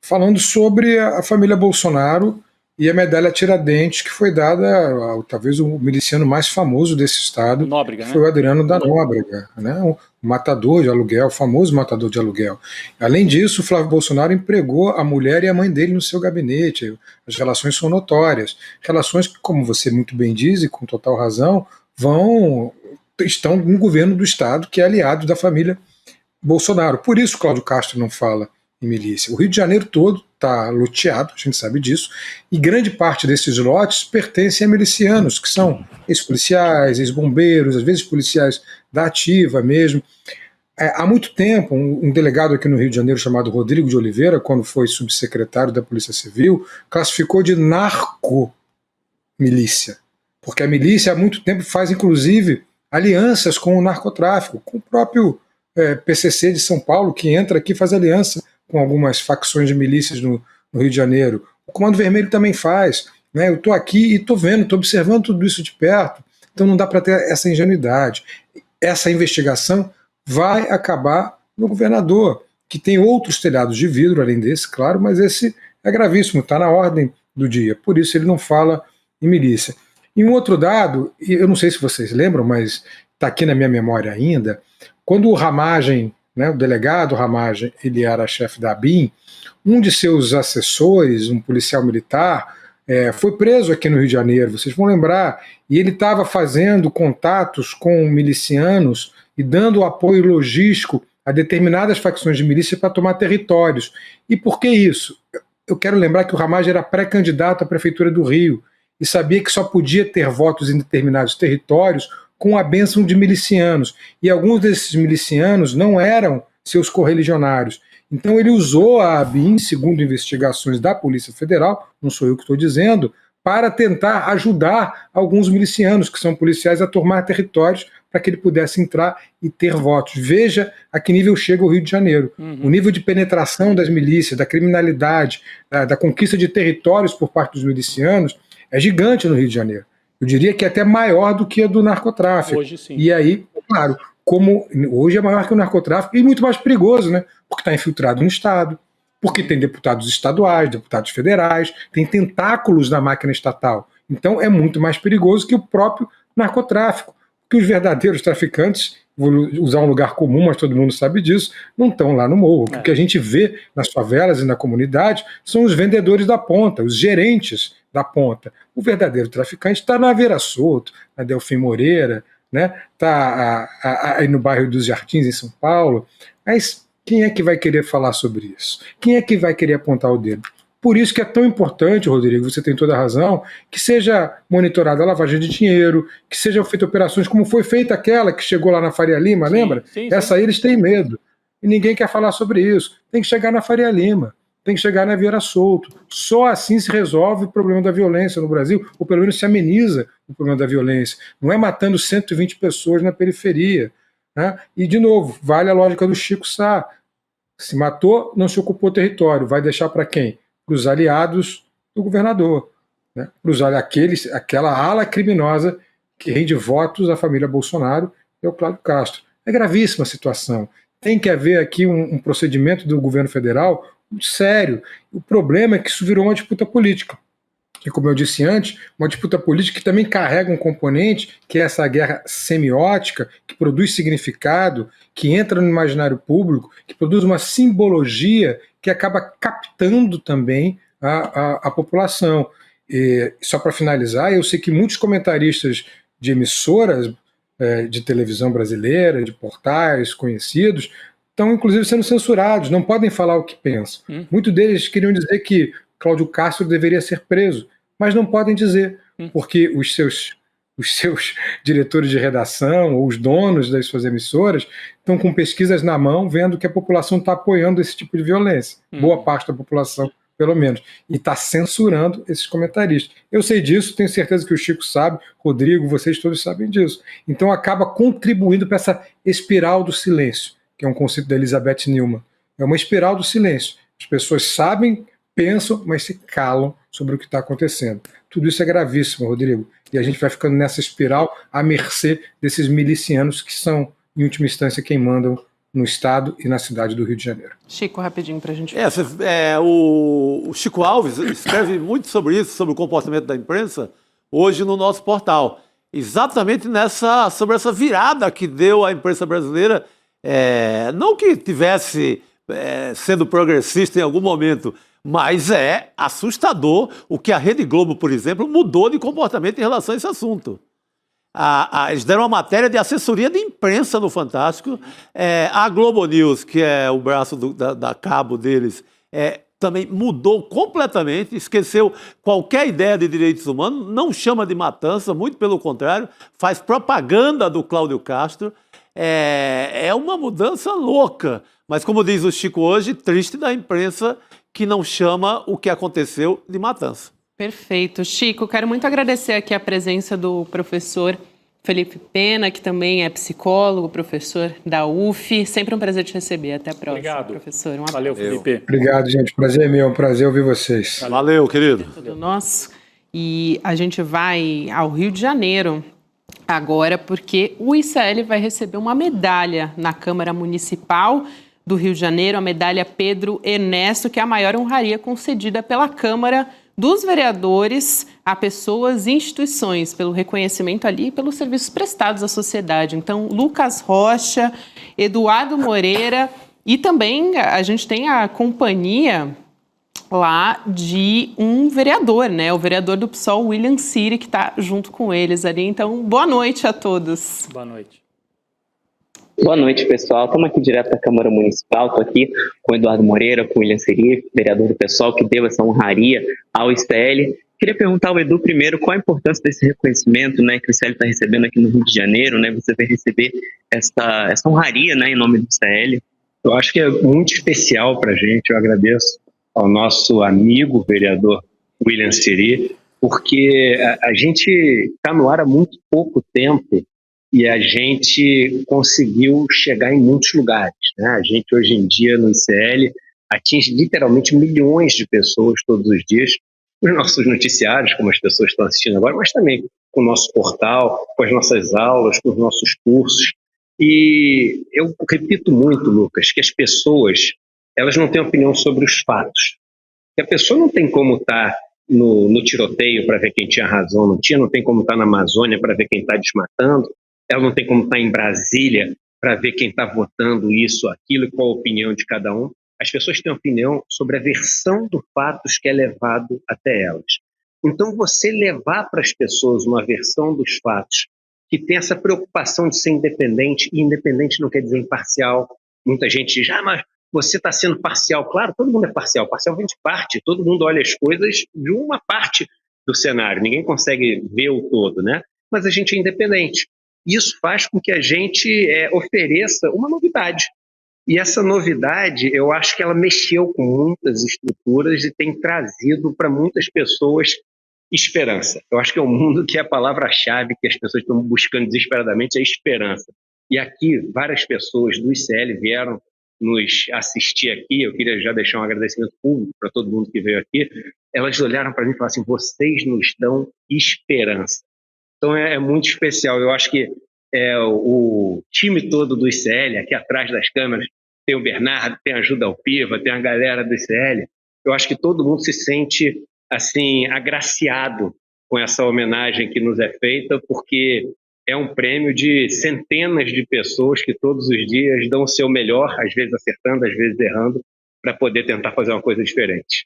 falando sobre a família Bolsonaro e a medalha Tiradentes, que foi dada ao talvez o miliciano mais famoso desse estado, Nóbrega, que foi o Adriano da Nóbrega, né? O matador de aluguel, o famoso matador de aluguel. Além disso, o Flávio Bolsonaro empregou a mulher e a mãe dele no seu gabinete. As relações são notórias. Relações que, como você muito bem diz, e com total razão, estão no governo do estado, que é aliado da família Bolsonaro. Por isso Cláudio Castro não fala em milícia. O Rio de Janeiro todo está loteado, a gente sabe disso, e grande parte desses lotes pertencem a milicianos, que são ex-policiais, ex-bombeiros, às vezes policiais da ativa mesmo. Há muito tempo, um delegado aqui no Rio de Janeiro chamado Rodrigo de Oliveira, quando foi subsecretário da Polícia Civil, classificou de narcomilícia, porque a milícia há muito tempo faz, inclusive, alianças com o narcotráfico, com o próprio PCC de São Paulo, que entra aqui e faz aliança com algumas facções de milícias no Rio de Janeiro. O Comando Vermelho também faz. Né? Eu estou aqui e estou vendo, estou observando tudo isso de perto, então não dá para ter essa ingenuidade. Essa investigação vai acabar no governador, que tem outros telhados de vidro além desse, claro, mas esse é gravíssimo, está na ordem do dia, por isso ele não fala em milícia. E um outro dado, eu não sei se vocês lembram, mas está aqui na minha memória ainda, quando o Ramagem, né, o delegado Ramagem, ele era chefe da ABIN, um de seus assessores, um policial militar, foi preso aqui no Rio de Janeiro, vocês vão lembrar, e ele estava fazendo contatos com milicianos e dando apoio logístico a determinadas facções de milícia para tomar territórios. E por que isso? eu quero lembrar que o Ramagem era pré-candidato à Prefeitura do Rio e sabia que só podia ter votos em determinados territórios com a bênção de milicianos. E alguns desses milicianos não eram seus correligionários. Então ele usou a ABIN, segundo investigações da Polícia Federal, não sou eu que estou dizendo, para tentar ajudar alguns milicianos, que são policiais, a tomar territórios para que ele pudesse entrar e ter votos. Veja a que nível chega o Rio de Janeiro. O nível de penetração das milícias, da criminalidade, da conquista de territórios por parte dos milicianos é gigante no Rio de Janeiro. Eu diria que é até maior do que a do narcotráfico. Hoje sim. E aí, claro, como hoje é maior que o narcotráfico e muito mais perigoso, né? Porque está infiltrado no Estado, porque tem deputados estaduais, deputados federais, tem tentáculos na máquina estatal. Então é muito mais perigoso que o próprio narcotráfico. Que os verdadeiros traficantes, vou usar um lugar comum, mas todo mundo sabe disso, não estão lá no morro. O que a gente vê nas favelas e na comunidade são os vendedores da ponta, os gerentes da ponta. O verdadeiro traficante está na Vera Soto, na Delfim Moreira, né? Está aí no bairro dos Jardins, em São Paulo. Mas quem é que vai querer falar sobre isso? Quem é que vai querer apontar o dedo? Por isso que é tão importante, Rodrigo, você tem toda a razão, que seja monitorada a lavagem de dinheiro, que sejam feitas operações como foi feita aquela que chegou lá na Faria Lima, lembra? Sim. Essa aí eles têm medo. E ninguém quer falar sobre isso. Tem que chegar na Faria Lima, tem que chegar na Vieira Solto. Só assim se resolve o problema da violência no Brasil, ou pelo menos se ameniza o problema da violência. Não é matando 120 pessoas na periferia. Né? E, de novo, vale a lógica do Chico Sá. Se matou, não se ocupou território. Vai deixar para quem? Para os aliados do governador, né? Para aquela ala criminosa que rende votos à família Bolsonaro e ao Cláudio Castro. É gravíssima a situação. Tem que haver aqui um procedimento do governo federal muito sério. O problema é que isso virou uma disputa política. E como eu disse antes, uma disputa política que também carrega um componente, que é essa guerra semiótica, que produz significado, que entra no imaginário público, que produz uma simbologia que acaba captando também a população. E, só para finalizar, eu sei que muitos comentaristas de emissoras de televisão brasileira, de portais conhecidos, estão inclusive sendo censurados, não podem falar o que pensam. Muitos deles queriam dizer que Cláudio Castro deveria ser preso, mas não podem dizer, porque os seus diretores de redação ou os donos das suas emissoras estão com pesquisas na mão, vendo que a população está apoiando esse tipo de violência, boa parte da população, pelo menos, e está censurando esses comentaristas. Eu sei disso, tenho certeza que o Chico sabe, Rodrigo, vocês todos sabem disso. Então acaba contribuindo para essa espiral do silêncio, que é um conceito da Elizabeth Neumann. É uma espiral do silêncio. As pessoas sabem, pensam, mas se calam sobre o que está acontecendo. Tudo isso é gravíssimo, Rodrigo. E a gente vai ficando nessa espiral à mercê desses milicianos que são, em última instância, quem mandam no Estado e na cidade do Rio de Janeiro. Chico, rapidinho para a gente... O Chico Alves escreve muito sobre isso, sobre o comportamento da imprensa, hoje no nosso portal. Exatamente sobre essa virada que deu a imprensa brasileira, não que tivesse sendo progressista em algum momento, mas é assustador o que a Rede Globo, por exemplo, mudou de comportamento em relação a esse assunto. Eles deram uma matéria de assessoria de imprensa no Fantástico. A Globo News, que é o braço da cabo deles, também mudou completamente, esqueceu qualquer ideia de direitos humanos, não chama de matança, muito pelo contrário, faz propaganda do Cláudio Castro. É uma mudança louca, mas como diz o Chico hoje, triste da imprensa que não chama o que aconteceu de matança. Perfeito. Chico, quero muito agradecer aqui a presença do professor Felipe Pena, que também é psicólogo, professor da UF. Sempre um prazer te receber. Até a próxima, Obrigado. professor. Valeu, Felipe. Obrigado, gente. Prazer é meu. É um prazer ouvir vocês. Valeu, querido. Tudo nosso. E a gente vai ao Rio de Janeiro agora, porque o ICL vai receber uma medalha na Câmara Municipal do Rio de Janeiro, a medalha Pedro Ernesto, que é a maior honraria concedida pela Câmara dos Vereadores a pessoas e instituições, pelo reconhecimento ali e pelos serviços prestados à sociedade. Então, Lucas Rocha, Eduardo Moreira e também a gente tem a companhia lá de um vereador, né? O vereador do PSOL, William Siri, que está junto com eles ali. Então, boa noite a todos. Boa noite. Boa noite, pessoal. Estamos aqui direto da Câmara Municipal. Estou aqui com o Eduardo Moreira, com o William Seri, vereador do PSOL, que deu essa honraria ao ICL. Queria perguntar ao Edu primeiro qual a importância desse reconhecimento, né, que o ICL está recebendo aqui no Rio de Janeiro, né? Você vai receber essa honraria, né, em nome do ICL. Eu acho que é muito especial para a gente. Eu agradeço ao nosso amigo vereador William Seri, porque a gente está no ar há muito pouco tempo e a gente conseguiu chegar em muitos lugares, né? A gente hoje em dia no ICL atinge literalmente milhões de pessoas todos os dias, os nossos noticiários, como as pessoas estão assistindo agora, mas também com o nosso portal, com as nossas aulas, com os nossos cursos. E eu repito muito, Lucas, que as pessoas, elas não têm opinião sobre os fatos. A pessoa não tem como estar no tiroteio para ver quem tinha razão, não tem como estar na Amazônia para ver quem está desmatando, ela não tem como estar em Brasília para ver quem está votando isso, aquilo e qual a opinião de cada um. As pessoas têm opinião sobre a versão dos fatos que é levado até elas. Então, você levar para as pessoas uma versão dos fatos que tem essa preocupação de ser independente, e independente não quer dizer imparcial. Muita gente diz, mas você está sendo parcial. Claro, todo mundo é parcial. Parcial vem de parte. Todo mundo olha as coisas de uma parte do cenário. Ninguém consegue ver o todo, né? Mas a gente é independente. Isso faz com que a gente ofereça uma novidade. E essa novidade, eu acho que ela mexeu com muitas estruturas e tem trazido para muitas pessoas esperança. Eu acho que é um mundo que é a palavra-chave que as pessoas estão buscando desesperadamente, é esperança. E aqui, várias pessoas do ICL vieram nos assistir aqui. Eu queria já deixar um agradecimento público para todo mundo que veio aqui. Elas olharam para mim e falaram assim, vocês nos dão esperança. Então é muito especial. Eu acho que o time todo do ICL, aqui atrás das câmeras, tem o Bernardo, tem a Ajuda ao Piva, tem a galera do ICL. Eu acho que todo mundo se sente assim, agraciado com essa homenagem que nos é feita, porque é um prêmio de centenas de pessoas que todos os dias dão o seu melhor, às vezes acertando, às vezes errando, para poder tentar fazer uma coisa diferente.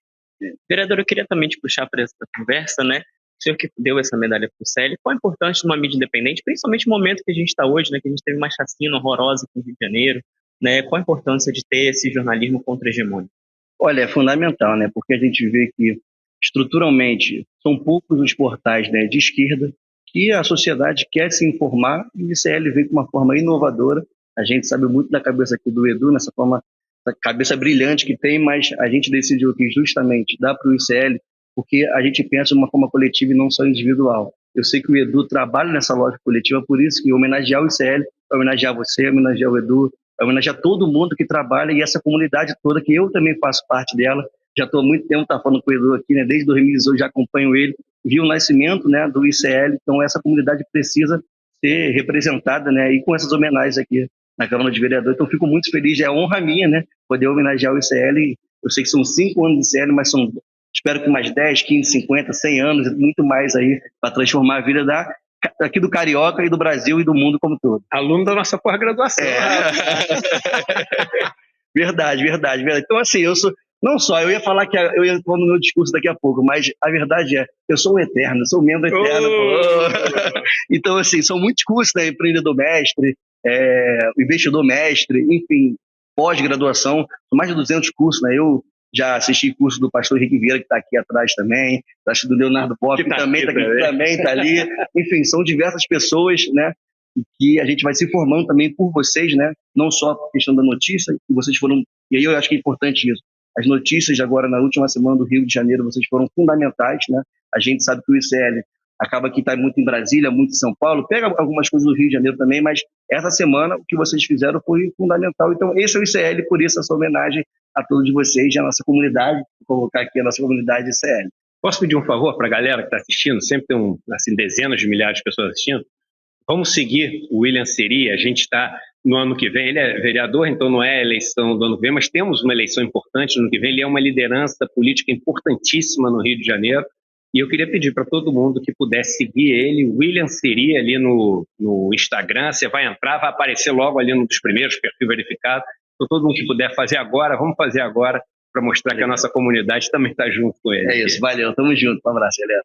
Vereador, eu queria também te puxar para essa conversa, né? O senhor que deu essa medalha para o ICL, qual a importância de uma mídia independente, principalmente no momento que a gente está hoje, né? Que a gente teve uma chacina horrorosa aqui no Rio de Janeiro, né? Qual a importância de ter esse jornalismo contra-hegemônico? Olha, é fundamental, né? Porque a gente vê que estruturalmente são poucos os portais, né, de esquerda que a sociedade quer se informar e o ICL vem com uma forma inovadora. A gente sabe muito da cabeça aqui do Edu, nessa forma, essa cabeça brilhante que tem, mas a gente decidiu que justamente dá para o ICL porque a gente pensa de uma forma coletiva e não só individual. Eu sei que o Edu trabalha nessa lógica coletiva, por isso que homenagear o ICL, homenagear você, homenagear o Edu, homenagear todo mundo que trabalha e essa comunidade toda, que eu também faço parte dela. Já estou há muito tempo falando com o Edu aqui, né? Desde 2018 já acompanho ele, vi o nascimento, né, do ICL, então essa comunidade precisa ser representada, né, e com essas homenagens aqui na Câmara de Vereadores. Então fico muito feliz, é honra minha, né, poder homenagear o ICL. Eu sei que são 5 anos de ICL, mas espero que mais 10, 15, 50, 100 anos, muito mais aí para transformar a vida aqui do Carioca e do Brasil e do mundo como todo. Aluno da nossa pós-graduação. Verdade. Então assim, eu ia falar que eu ia falar no meu discurso daqui a pouco, mas a verdade é, eu sou um eterno, eu sou um membro eterno. Então, assim, são muitos cursos, né? Empreendedor mestre, investidor mestre, enfim, pós-graduação, são mais de 200 cursos, né? Eu já assisti curso do pastor Henrique Vieira, que está aqui atrás também, acho do Leonardo Boff, que também está aqui, também está ali. Enfim, são diversas pessoas, né? Que a gente vai se formando também por vocês, né? Não só a questão da notícia, que vocês foram, e aí eu acho que é importante isso. As notícias agora na última semana do Rio de Janeiro, vocês foram fundamentais, né? A gente sabe que o ICL acaba que está muito em Brasília, muito em São Paulo, pega algumas coisas do Rio de Janeiro também, mas essa semana o que vocês fizeram foi fundamental. Então esse é o ICL, por isso essa homenagem a todos vocês e a nossa comunidade, vou colocar aqui a nossa comunidade ICL. Posso pedir um favor para a galera que está assistindo? Sempre tem assim, dezenas de milhares de pessoas assistindo. Vamos seguir o William Seri, a gente está no ano que vem, ele é vereador, então não é a eleição do ano que vem, mas temos uma eleição importante no ano que vem, ele é uma liderança política importantíssima no Rio de Janeiro, e eu queria pedir para todo mundo que pudesse seguir ele, William Seri, ali no Instagram, você vai entrar, vai aparecer logo ali um dos primeiros, perfil verificado, então todo mundo que puder fazer agora, vamos fazer agora, para mostrar que a nossa comunidade também está junto com ele. É isso, valeu, tamo junto, um abraço, galera.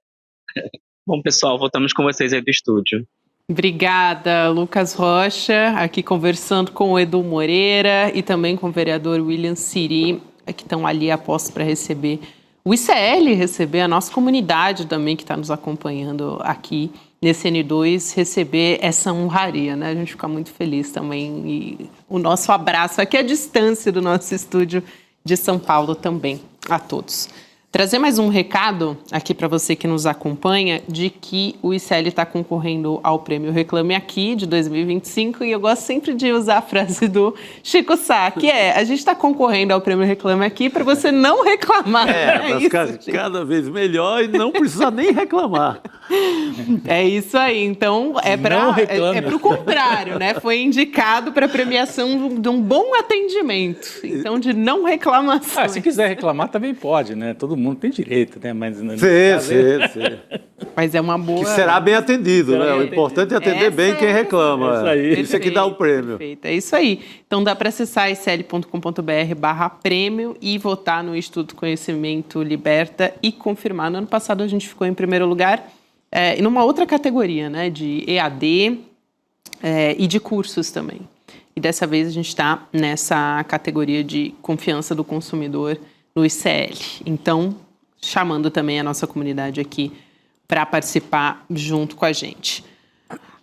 Bom, pessoal, voltamos com vocês aí do estúdio. Obrigada, Lucas Rocha, aqui conversando com o Edu Moreira e também com o vereador William Siri, que estão ali a postos para receber o ICL, receber a nossa comunidade também que está nos acompanhando aqui nesse N2, receber essa honraria, né? A gente fica muito feliz também e o nosso abraço aqui à distância do nosso estúdio de São Paulo também a todos. Trazer mais um recado aqui para você que nos acompanha de que o ICL está concorrendo ao prêmio Reclame Aqui de 2025 e eu gosto sempre de usar a frase do Chico Sá, que é: a gente está concorrendo ao prêmio Reclame Aqui para você não reclamar. Cada vez melhor e não precisa nem reclamar. É isso aí. Então é para o contrário, né? Foi indicado para premiação de um bom atendimento. Então de não reclamação. Se quiser reclamar também pode, né? Todo mundo tem direito, né? Mas Sim. Mas é uma boa. Que será bem atendido, né? O importante é atender bem quem reclama. Isso é que dá o prêmio. Perfeito, é isso aí. Então dá para acessar icl.com.br/prêmio e votar no Instituto Conhecimento Liberta e confirmar. No ano passado a gente ficou em primeiro lugar e numa outra categoria, né? De EAD e de cursos também. E dessa vez a gente está nessa categoria de confiança do consumidor no ICL. Então, chamando também a nossa comunidade aqui para participar junto com a gente.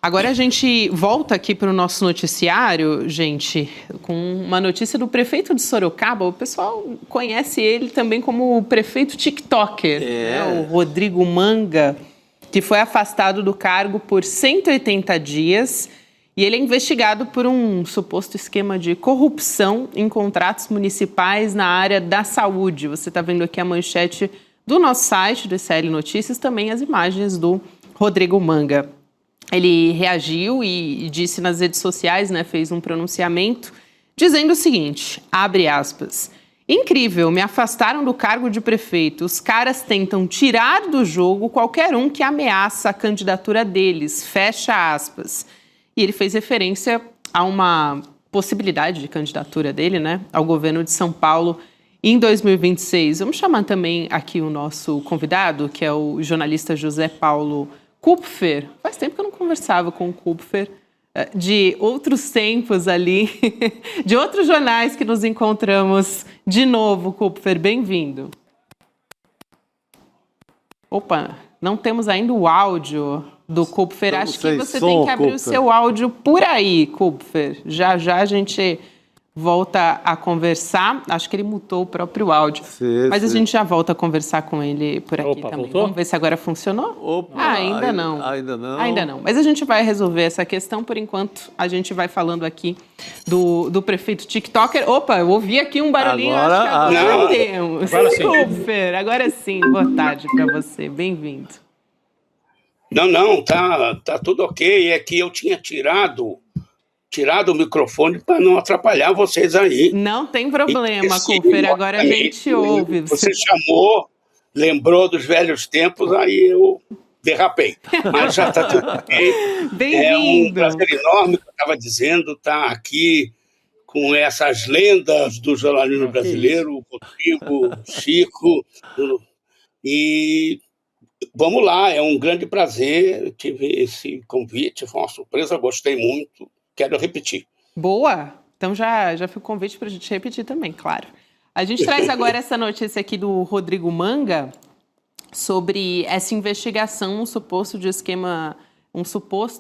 Agora a gente volta aqui para o nosso noticiário, gente, com uma notícia do prefeito de Sorocaba. O pessoal conhece ele também como o prefeito TikToker, né? O Rodrigo Manga, que foi afastado do cargo por 180 dias. E ele é investigado por um suposto esquema de corrupção em contratos municipais na área da saúde. Você está vendo aqui a manchete do nosso site, do ICL Notícias, também as imagens do Rodrigo Manga. Ele reagiu e disse nas redes sociais, né, fez um pronunciamento, dizendo o seguinte, abre aspas, incrível, me afastaram do cargo de prefeito. Os caras tentam tirar do jogo qualquer um que ameaça a candidatura deles, fecha aspas. E ele fez referência a uma possibilidade de candidatura dele, né, ao governo de São Paulo em 2026. Vamos chamar também aqui o nosso convidado, que é o jornalista José Paulo Kupfer. Faz tempo que eu não conversava com o Kupfer, de outros tempos ali, de outros jornais que nos encontramos de novo. Kupfer, bem-vindo. Opa, não temos ainda o áudio do Kupfer. Acho que você tem que abrir o seu áudio por aí, Kupfer. Já a gente volta a conversar. Acho que ele mutou o próprio áudio. Mas a gente já volta a conversar com ele por aqui também. Voltou? Vamos ver se agora funcionou? Ainda não. Ainda não. Mas a gente vai resolver essa questão. Por enquanto, a gente vai falando aqui do prefeito TikToker. Opa, eu ouvi aqui um barulhinho. Agora temos. Kupfer, agora sim. Boa tarde para você. Bem-vindo. Não, tá tudo ok. É que eu tinha tirado o microfone para não atrapalhar vocês aí. Não tem problema, Kupfer, agora a gente ouve. Você chamou, lembrou dos velhos tempos, aí eu derrapei. Mas já está tudo ok. Bem-vindo. É um prazer enorme, que eu estava dizendo, estar aqui com essas lendas do jornalismo brasileiro, o Rodrigo, o Chico, e vamos lá, é um grande prazer, tive esse convite, foi uma surpresa, gostei muito, quero repetir. Boa! Então já fica o convite para a gente repetir também, claro. A gente traz agora essa notícia aqui do Rodrigo Manga sobre essa investigação, um suposto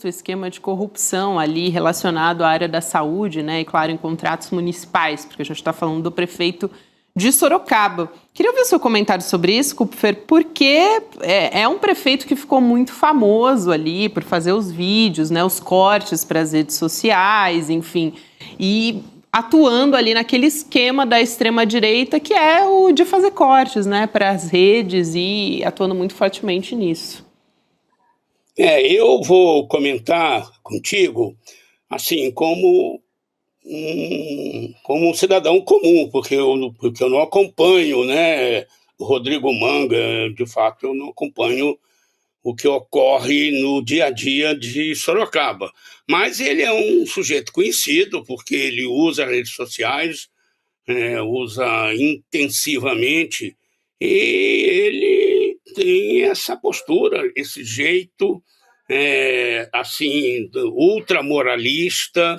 esquema de corrupção ali relacionado à área da saúde, né? E claro, em contratos municipais, porque a gente está falando do prefeito de Sorocaba. Queria ouvir o seu comentário sobre isso, Kupfer, porque é um prefeito que ficou muito famoso ali por fazer os vídeos, né, os cortes para as redes sociais, enfim, e atuando ali naquele esquema da extrema-direita que é o de fazer cortes, né, para as redes e atuando muito fortemente nisso. Eu vou comentar contigo, assim, como um cidadão comum, porque eu não acompanho, né, o Rodrigo Manga, de fato eu não acompanho o que ocorre no dia a dia de Sorocaba. Mas ele é um sujeito conhecido, porque ele usa redes sociais, usa intensivamente, e ele tem essa postura, esse jeito assim, ultramoralista,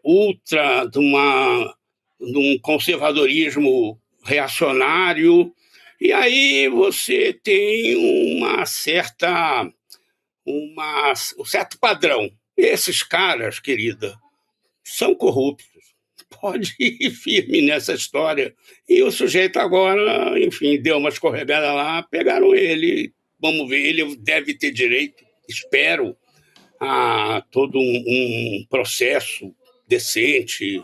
ultra de um conservadorismo reacionário, e aí você tem um certo padrão. Esses caras, querida, são corruptos. Pode ir firme nessa história. E o sujeito agora, enfim, deu uma escorregada lá, pegaram ele. Vamos ver, ele deve ter direito, espero, a todo um processo decente,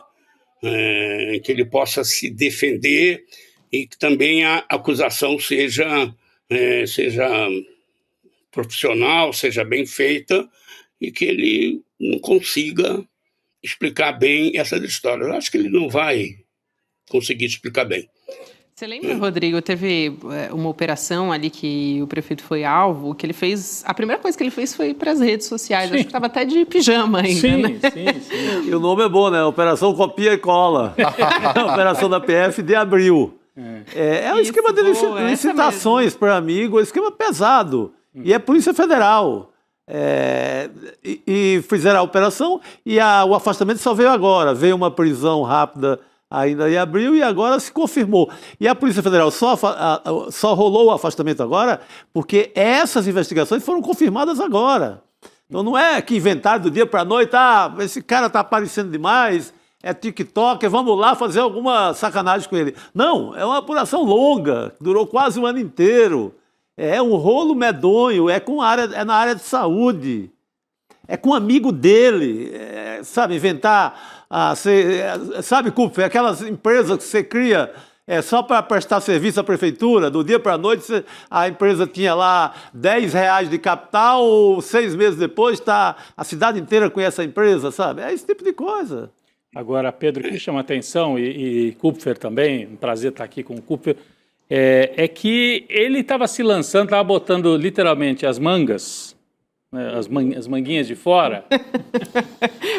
em que ele possa se defender e que também a acusação seja profissional, seja bem feita e que ele não consiga explicar bem essas histórias. Eu acho que ele não vai conseguir explicar bem. Você lembra, Rodrigo, teve uma operação ali que o prefeito foi alvo, que ele fez... A primeira coisa que ele fez foi para as redes sociais. Sim. Acho que estava até de pijama ainda, sim, né? Sim. E o nome é bom, né? Operação Copia e Cola. A operação da PF de abril. É um esquema de licitações para amigo, é um esquema pesado. E é Polícia Federal. E fizeram a operação e o afastamento só veio agora. Veio uma prisão rápida ainda em abril e agora se confirmou. E a Polícia Federal só rolou o afastamento agora porque essas investigações foram confirmadas agora. Então não é que inventaram do dia para a noite, esse cara está aparecendo demais, é TikTok, vamos lá fazer alguma sacanagem com ele. Não, é uma apuração longa, durou quase um ano inteiro. É um rolo medonho, é na área de saúde, é com um amigo dele, sabe, inventar, sabe, Kupfer, aquelas empresas que você cria só para prestar serviço à prefeitura, do dia para a noite a empresa tinha lá R$10 de capital, 6 meses depois a cidade inteira conhece a empresa, sabe, é esse tipo de coisa. Agora, Pedro, o que chama atenção, e Kupfer também, um prazer estar aqui com o Kupfer, é que ele estava se lançando, estava botando literalmente as mangas, né, as manguinhas de fora.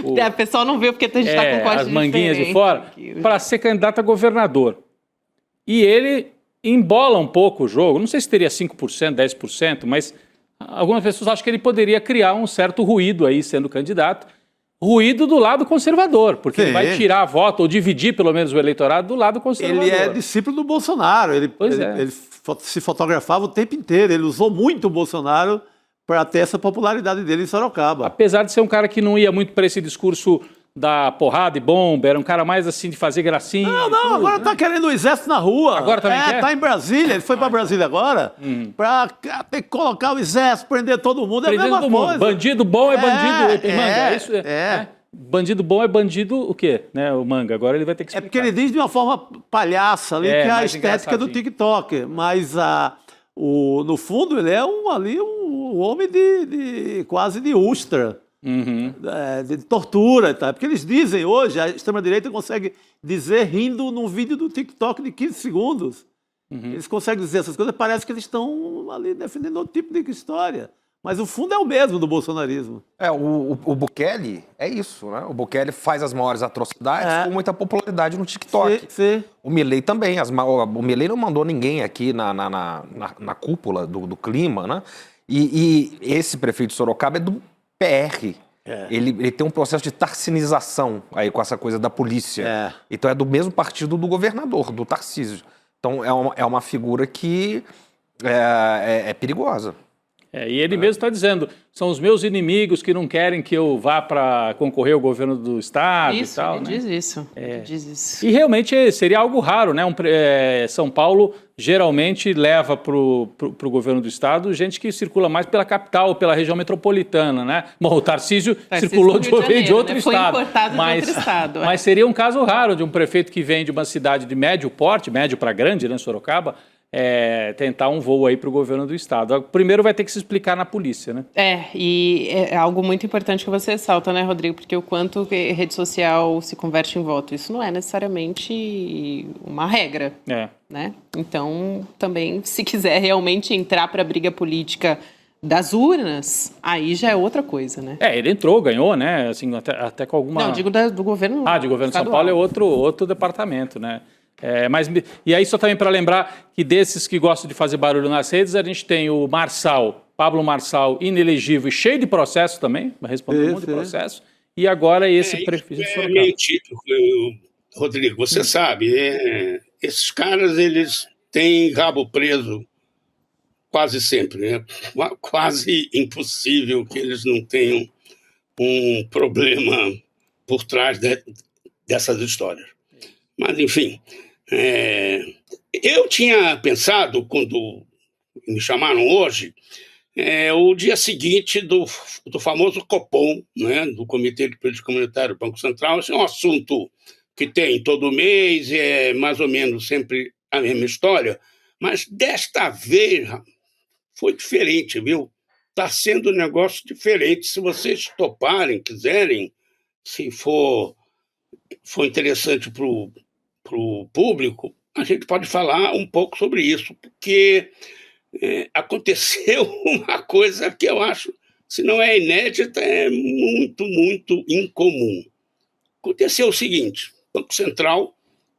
O pessoal não viu porque a gente está com corte as manguinhas diferente de fora, para ser candidato a governador. E ele embola um pouco o jogo, não sei se teria 5%, 10%, mas algumas pessoas acham que ele poderia criar um certo ruído aí sendo candidato. Ruído do lado conservador, porque ele vai tirar voto, ou dividir pelo menos o eleitorado do lado conservador. Ele é discípulo do Bolsonaro, ele se fotografava o tempo inteiro, ele usou muito o Bolsonaro para ter essa popularidade dele em Sorocaba. Apesar de ser um cara que não ia muito para esse discurso da porrada e bomba, era um cara mais assim de fazer gracinha. Não, agora tá querendo o exército na rua. Agora também quer? Tá em Brasília, ele foi para Brasília agora, para ter que colocar o exército, prender todo mundo, é a mesma coisa. Bandido bom é bandido, Manga, isso Bandido bom é bandido o quê? Né, o Manga, agora ele vai ter que explicar. É porque ele diz de uma forma palhaça ali, que é a estética do TikTok, mas no fundo ele é um homem quase de Ustra. De tortura, tá? Porque eles dizem hoje, a extrema-direita consegue dizer rindo num vídeo do TikTok de 15 segundos. Eles conseguem dizer essas coisas, parece que eles estão ali defendendo outro tipo de história. Mas o fundo é o mesmo do bolsonarismo. O Bukele é isso, né? O Bukele faz as maiores atrocidades com muita popularidade no TikTok. Sim. O Milei também. O Milei não mandou ninguém aqui na cúpula do clima, né? E esse prefeito de Sorocaba é do PR. Ele tem um processo de tarcinização aí com essa coisa da polícia. Então é do mesmo partido do governador, do Tarcísio. Então é uma figura que é perigosa. E ele mesmo está dizendo, são os meus inimigos que não querem que eu vá para concorrer ao governo do Estado e tal. Ele diz isso. E realmente seria algo raro, né? São Paulo geralmente leva para o governo do Estado gente que circula mais pela capital ou pela região metropolitana, né? Bom, o Tarcísio circulou de outro estado. Foi importado de outro estado. Mas seria um caso raro de um prefeito que vem de uma cidade de médio porte, médio para grande, né, Sorocaba, tentar um voo aí para o governo do Estado. Primeiro vai ter que se explicar na polícia, né? E é algo muito importante que você ressalta, né, Rodrigo? Porque o quanto rede social se converte em voto, isso não é necessariamente uma regra, né? Então, também, se quiser realmente entrar para a briga política das urnas, aí já é outra coisa, né? Ele entrou, ganhou, né? Assim, até com alguma... Não, digo do governo... de governo de São Paulo é outro departamento, né? E aí, só também para lembrar que desses que gostam de fazer barulho nas redes, a gente tem o Marçal, Pablo Marçal inelegível e cheio de processo também, vai responder um monte de processo, e agora esse prefeito de Sorocaba. É meio típico, Rodrigo, você sabe, esses caras, eles têm rabo preso quase sempre, né? Quase impossível que eles não tenham um problema por trás dessas histórias. Mas, enfim, eu tinha pensado, quando me chamaram hoje, o dia seguinte do famoso Copom, né, do Comitê de Política Monetária do Banco Central. Esse é um assunto que tem todo mês, é mais ou menos sempre a mesma história, mas desta vez foi diferente, viu? Está sendo um negócio diferente. Se vocês toparem, quiserem, se for interessante para o público, a gente pode falar um pouco sobre isso, porque aconteceu uma coisa que eu acho, se não é inédita, é muito, muito incomum. Aconteceu o seguinte: o Banco Central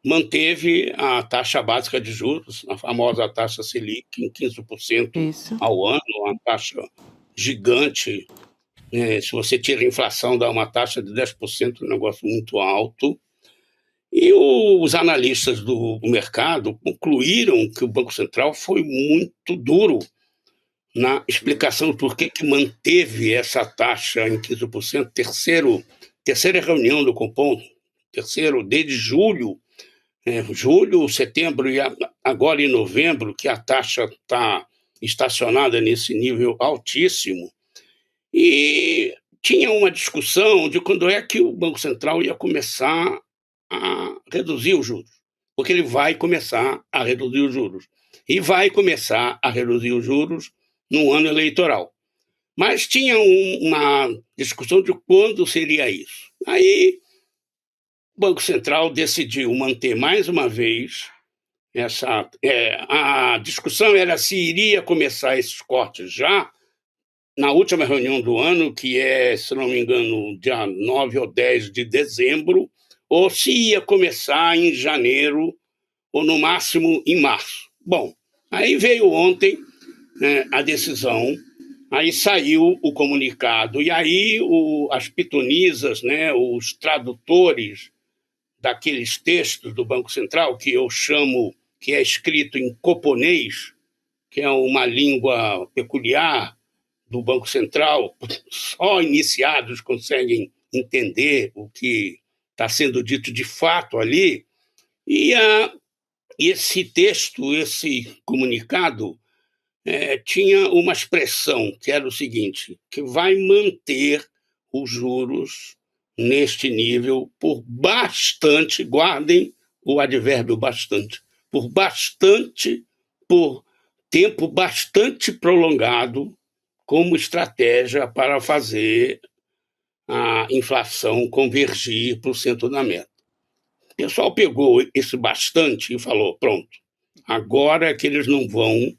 manteve a taxa básica de juros, a famosa taxa Selic, em 15% ao ano, uma taxa gigante. Se você tira a inflação, dá uma taxa de 10%, um negócio muito alto. E os analistas do mercado concluíram que o Banco Central foi muito duro na explicação do porquê que manteve essa taxa em 15%, terceira reunião do Copom, desde julho, setembro e agora em novembro, que a taxa está estacionada nesse nível altíssimo. E tinha uma discussão de quando é que o Banco Central ia começar a reduzir os juros, porque ele vai começar a reduzir os juros. E vai começar a reduzir os juros no ano eleitoral. Mas tinha uma discussão de quando seria isso. Aí o Banco Central decidiu manter mais uma vez a discussão era se iria começar esses cortes já na última reunião do ano, que é, se não me engano, dia 9 ou 10 de dezembro, ou se ia começar em janeiro, ou no máximo em março. Bom, aí veio ontem a decisão, aí saiu o comunicado, e aí as pitonisas, os tradutores daqueles textos do Banco Central, que eu chamo, que é escrito em coponês, que é uma língua peculiar do Banco Central, só iniciados conseguem entender o que está sendo dito de fato ali. E esse texto, esse comunicado, tinha uma expressão que era o seguinte, que vai manter os juros neste nível por bastante, guardem o advérbio bastante, por tempo bastante prolongado, como estratégia para fazer a inflação convergir para o centro da meta. O pessoal pegou esse bastante e falou, pronto, agora é que eles não vão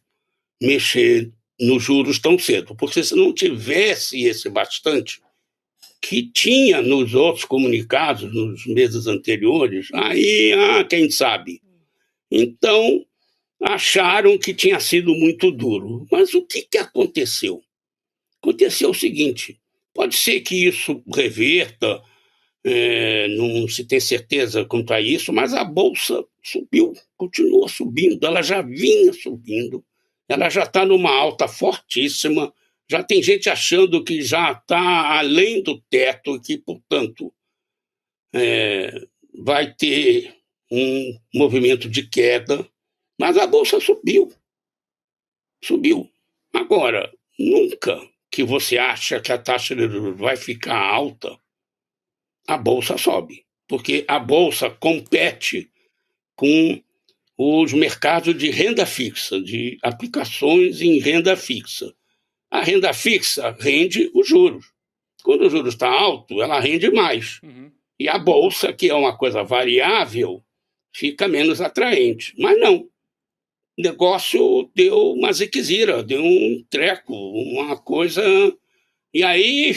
mexer nos juros tão cedo, porque se não tivesse esse bastante, que tinha nos outros comunicados, nos meses anteriores, aí, quem sabe. Então, acharam que tinha sido muito duro. Mas o que aconteceu? Aconteceu o seguinte, pode ser que isso reverta, não se tem certeza quanto a isso, mas a Bolsa subiu, continua subindo, ela já vinha subindo, ela já está numa alta fortíssima, já tem gente achando que já está além do teto, que, portanto, vai ter um movimento de queda, mas a Bolsa subiu. Agora, nunca que você acha que a taxa de juros vai ficar alta, a Bolsa sobe, porque a Bolsa compete com os mercados de renda fixa, de aplicações em renda fixa. A renda fixa rende os juros. Quando o juros está alto, ela rende mais. E a Bolsa, que é uma coisa variável, fica menos atraente. Mas não. O negócio deu uma ziquezira, deu um treco, uma coisa... E aí,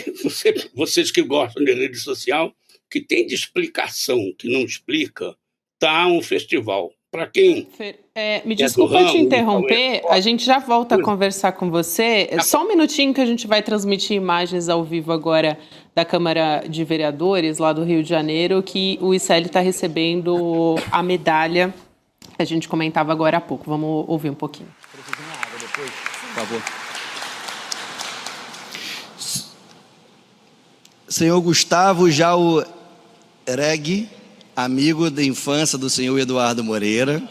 vocês que gostam de rede social, que tem de explicação, que não explica, tá um festival. para quem me é do desculpa te ramo, interromper, então a gente já volta a conversar com você. Só um minutinho que a gente vai transmitir imagens ao vivo agora da Câmara de Vereadores, lá do Rio de Janeiro, que o ICL está recebendo a medalha que a gente comentava agora há pouco. Vamos ouvir um pouquinho. Por favor. Senhor Gustavo Jaureg, amigo da infância do senhor Eduardo Moreira.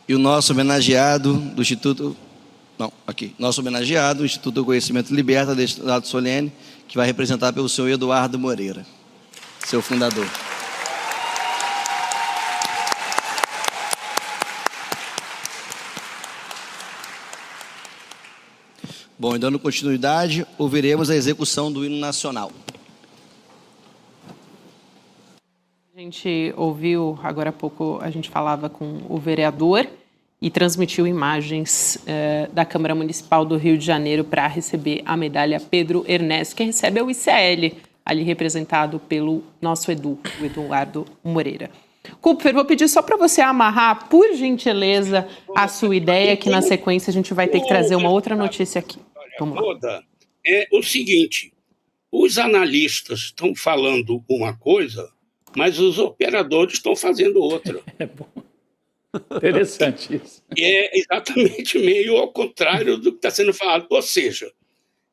E o nosso homenageado do Instituto... Não, aqui. Nosso homenageado, o Instituto do Conhecimento Liberta, deste ato solene, que vai representar pelo senhor Eduardo Moreira, seu fundador. Bom, e dando continuidade, ouviremos a execução do hino nacional. A gente ouviu, agora há pouco, a gente falava com o vereador e transmitiu imagens da Câmara Municipal do Rio de Janeiro para receber a medalha Pedro Ernesto. Quem recebe é o ICL, ali representado pelo nosso o Eduardo Moreira. Kupfer, vou pedir só para você amarrar, por gentileza, a sua ideia, que na sequência a gente vai ter que trazer uma outra notícia aqui. Vamos lá. Toda é o seguinte: os analistas estão falando uma coisa, mas os operadores estão fazendo outra. É bom. Interessante isso. É exatamente meio ao contrário do que está sendo falado. Ou seja,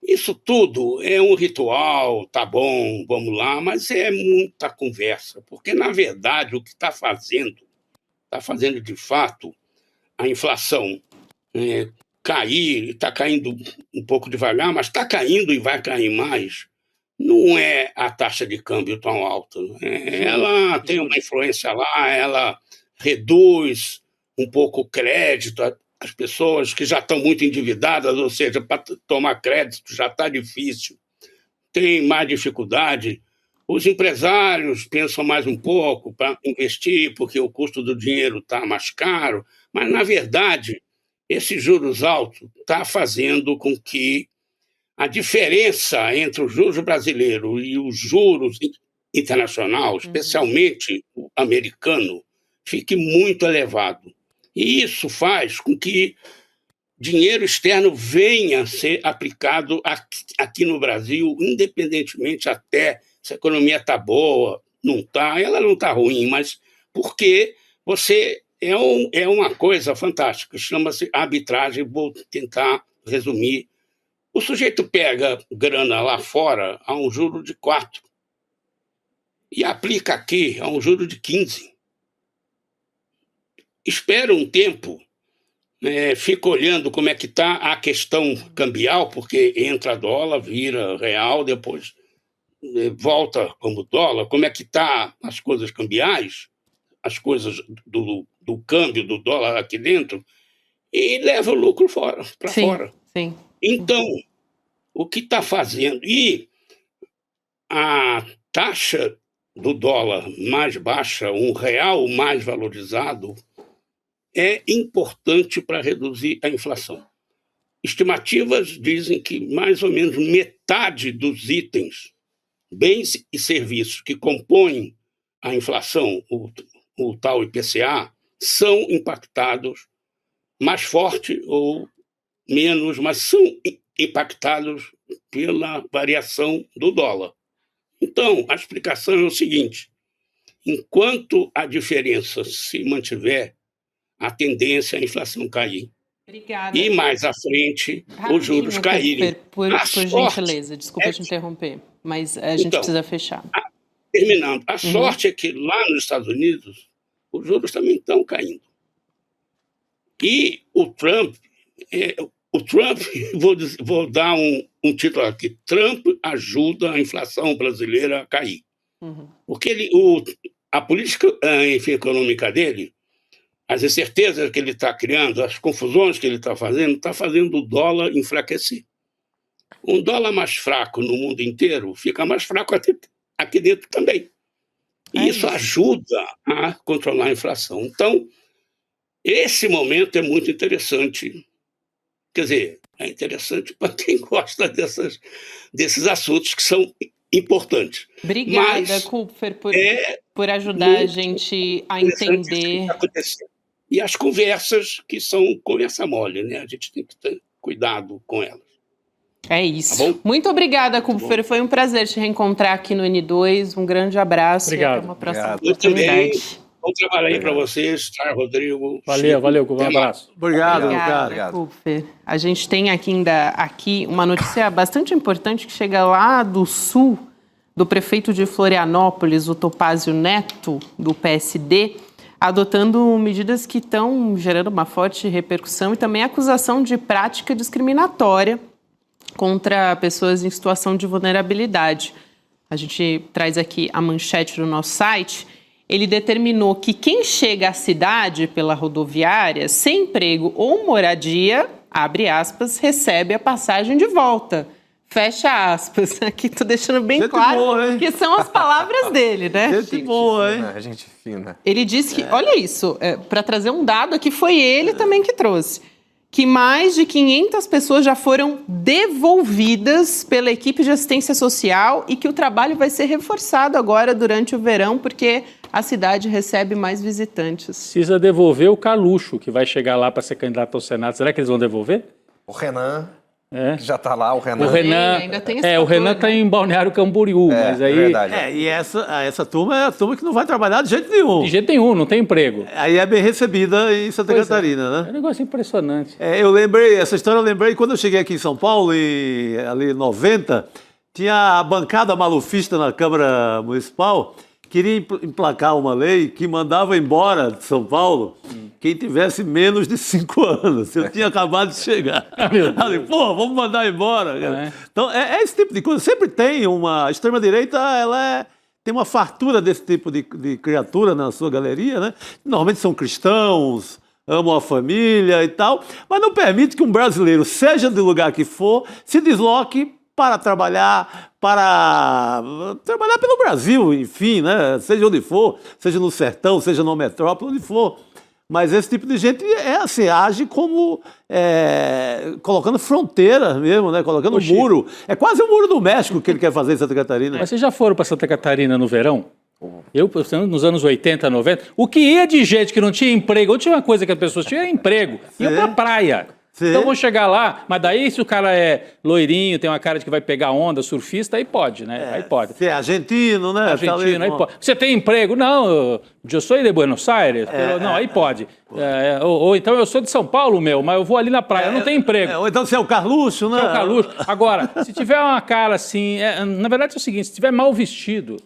isso tudo é um ritual, tá bom, vamos lá, mas é muita conversa, porque, na verdade, o que está fazendo de fato a inflação cair, está caindo um pouco devagar, mas está caindo e vai cair mais, não é a taxa de câmbio tão alta. Ela tem uma influência lá, ela reduz um pouco o crédito, as pessoas que já estão muito endividadas, ou seja, para tomar crédito já está difícil, tem mais dificuldade. Os empresários pensam mais um pouco para investir, porque o custo do dinheiro está mais caro, mas, na verdade, esses juros altos está fazendo com que a diferença entre os juros brasileiros e os juros internacional, especialmente o americano, fique muito elevado. E isso faz com que dinheiro externo venha a ser aplicado aqui no Brasil, independentemente até se a economia está boa, não está, ela não está ruim, mas porque você é uma coisa fantástica, chama-se arbitragem, vou tentar resumir. O sujeito pega grana lá fora a um juro de 4 e aplica aqui a um juro de 15. Espera um tempo, fica olhando como é que está a questão cambial, porque entra dólar, vira real, depois volta como dólar, como é que está as coisas cambiais, as coisas do câmbio do dólar aqui dentro, e leva o lucro para fora. Sim. Então, o que está fazendo? E a taxa do dólar mais baixa, um real mais valorizado, é importante para reduzir a inflação. Estimativas dizem que mais ou menos metade dos itens, bens e serviços que compõem a inflação, o tal IPCA, são impactados mais forte ou menos, mas são impactados pela variação do dólar. Então, a explicação é o seguinte: enquanto a diferença se mantiver, a tendência é a inflação cair. Obrigada. E mais à frente, os juros caírem. Por gentileza, desculpa te interromper, mas a gente precisa fechar. Terminando, a sorte é que lá nos Estados Unidos, os juros também estão caindo. E o Trump, vou dar um título aqui: Trump ajuda a inflação brasileira a cair. Porque a política econômica dele, as incertezas que ele está criando, as confusões que ele está fazendo o dólar enfraquecer. Um dólar mais fraco no mundo inteiro fica mais fraco aqui dentro também. E isso ajuda a controlar a inflação. Então, esse momento é muito interessante. Quer dizer, É interessante para quem gosta desses assuntos que são importantes. Obrigada, Kupfer, por ajudar a gente a entender. E as conversas, que são conversa mole, né? A gente tem que ter cuidado com elas. É isso. Tá bom? Muito obrigada, Kupfer. Foi um prazer te reencontrar aqui no N2. Um grande abraço. Obrigado. E até uma próxima Eu também. oportunidade. Bom trabalho aí para vocês, tá, Rodrigo? Valeu, Kupfer. Um abraço. Obrigado, Obrigada, Kupfer. A gente tem ainda aqui uma notícia bastante importante que chega lá do sul, do prefeito de Florianópolis, o Topázio Neto, do PSD, adotando medidas que estão gerando uma forte repercussão e também acusação de prática discriminatória contra pessoas em situação de vulnerabilidade. A gente traz aqui a manchete do nosso site. Ele determinou que quem chega à cidade pela rodoviária sem emprego ou moradia, abre aspas, recebe a passagem de volta. Fecha aspas. Aqui tô deixando bem claro boa, que são as palavras dele, né? Gente boa, hein? Gente fina. Ele disse que, olha isso, para trazer um dado aqui, foi ele também que trouxe, que mais de 500 pessoas já foram devolvidas pela equipe de assistência social e que o trabalho vai ser reforçado agora durante o verão, porque a cidade recebe mais visitantes. Precisa devolver o Carluxo, que vai chegar lá para ser candidato ao Senado. Será que eles vão devolver? O Renan, que já está lá, o Renan. Ainda tem esse o Renan está em Balneário Camboriú, mas aí... Verdade. E essa turma é a turma que não vai trabalhar de jeito nenhum. De jeito nenhum, não tem emprego. Aí é bem recebida em Santa Catarina, né? É um negócio impressionante. Eu lembrei, essa história eu lembrei quando eu cheguei aqui em São Paulo, ali em 90, tinha a bancada malufista na Câmara Municipal, queria emplacar uma lei que mandava embora de São Paulo quem tivesse menos de 5 anos. Eu tinha acabado de chegar. Falei, vamos mandar embora. Então, é esse tipo de coisa. Sempre tem a extrema-direita, tem uma fartura desse tipo de criatura na sua galeria, né? Normalmente são cristãos, amam a família e tal, mas não permite que um brasileiro, seja do lugar que for, se desloque para trabalhar pelo Brasil, enfim, né? Seja onde for, seja no sertão, seja na metrópole, onde for. Mas esse tipo de gente age como colocando fronteira mesmo, né? Colocando muro. É quase o muro do México que ele quer fazer em Santa Catarina. Mas vocês já foram para Santa Catarina no verão? Eu, nos anos 80, 90, o que ia de gente que não tinha emprego, ou tinha uma coisa que as pessoas tinham, era emprego, ia pra praia. Sim. Então vão chegar lá, mas daí se o cara é loirinho, tem uma cara de que vai pegar onda, surfista, aí pode, né? Aí pode. Você é argentino, né? Argentino, aí pode. Você tem emprego? Não, eu sou de Buenos Aires. Não, aí pode. Ou então eu sou de São Paulo, mas eu vou ali na praia, eu não tenho emprego. Ou então você é o Carluxo, né? Você é o Carluxo. Agora, se tiver uma cara assim, na verdade é o seguinte, se tiver mal vestido,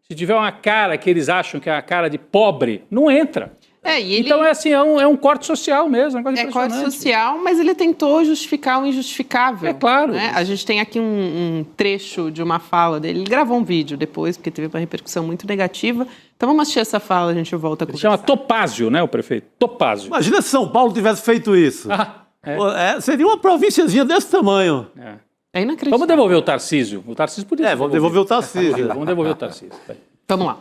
se tiver uma cara que eles acham que é uma cara de pobre, não entra. Então é assim, é um corte social mesmo. É corte social, mas ele tentou justificar o injustificável. É claro. Né? A gente tem aqui um trecho de uma fala dele. Ele gravou um vídeo depois, porque teve uma repercussão muito negativa. Então vamos assistir essa fala, a gente volta com. Ele chama Topázio, né, o prefeito? Topázio. Imagina se São Paulo tivesse feito isso. Seria uma provínciazinha desse tamanho. É inacreditável. Vamos devolver o Tarcísio. O Tarcísio podia vamos devolver o Tarcísio. Vamos devolver o Tarcísio. Vamos lá.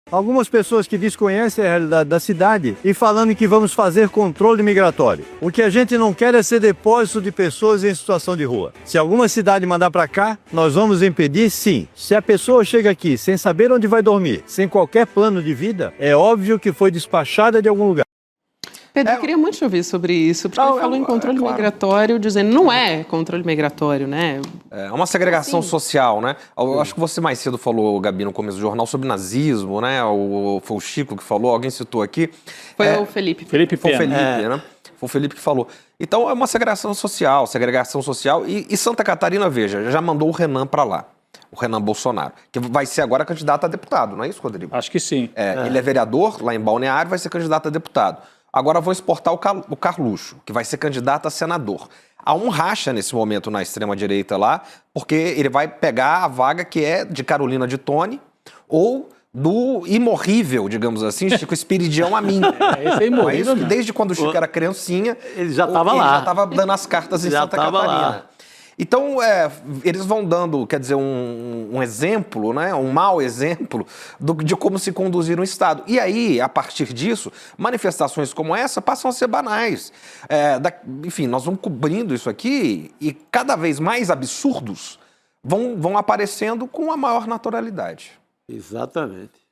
Algumas pessoas que desconhecem a realidade da cidade e falando que vamos fazer controle migratório. O que a gente não quer é ser depósito de pessoas em situação de rua. Se alguma cidade mandar para cá, nós vamos impedir, sim. Se a pessoa chega aqui sem saber onde vai dormir, sem qualquer plano de vida, é óbvio que foi despachada de algum lugar. Pedro, eu queria muito ouvir sobre isso, porque ele falou em controle migratório, dizendo não é controle migratório, né? É uma segregação social, né? Eu acho que você mais cedo falou, Gabi, no começo do jornal, sobre nazismo, né? Foi o Chico que falou, alguém citou aqui. Foi o Felipe. Felipe Foi o Felipe, né? Foi o Felipe que falou. Então é uma segregação social. E Santa Catarina, veja, já mandou o Renan para lá. O Renan Bolsonaro, que vai ser agora candidato a deputado, não é isso, Rodrigo? Acho que sim. Ele é vereador lá em Balneário, vai ser candidato a deputado. Agora vão exportar o Carluxo, que vai ser candidato a senador. Há um racha nesse momento na extrema-direita lá, porque ele vai pegar a vaga que é de Carolina de Tone ou do imorrível, digamos assim, Chico Espiridião Amin. Esse é imorrível. Desde quando o Chico era criancinha, ele já estava lá. Ele já estava dando as cartas em Santa Catarina. Lá. Então, eles vão dando, quer dizer, um exemplo, né, um mau exemplo de como se conduzir um Estado. E aí, a partir disso, manifestações como essa passam a ser banais. Enfim, nós vamos cobrindo isso aqui e cada vez mais absurdos vão aparecendo com a maior naturalidade. Exatamente.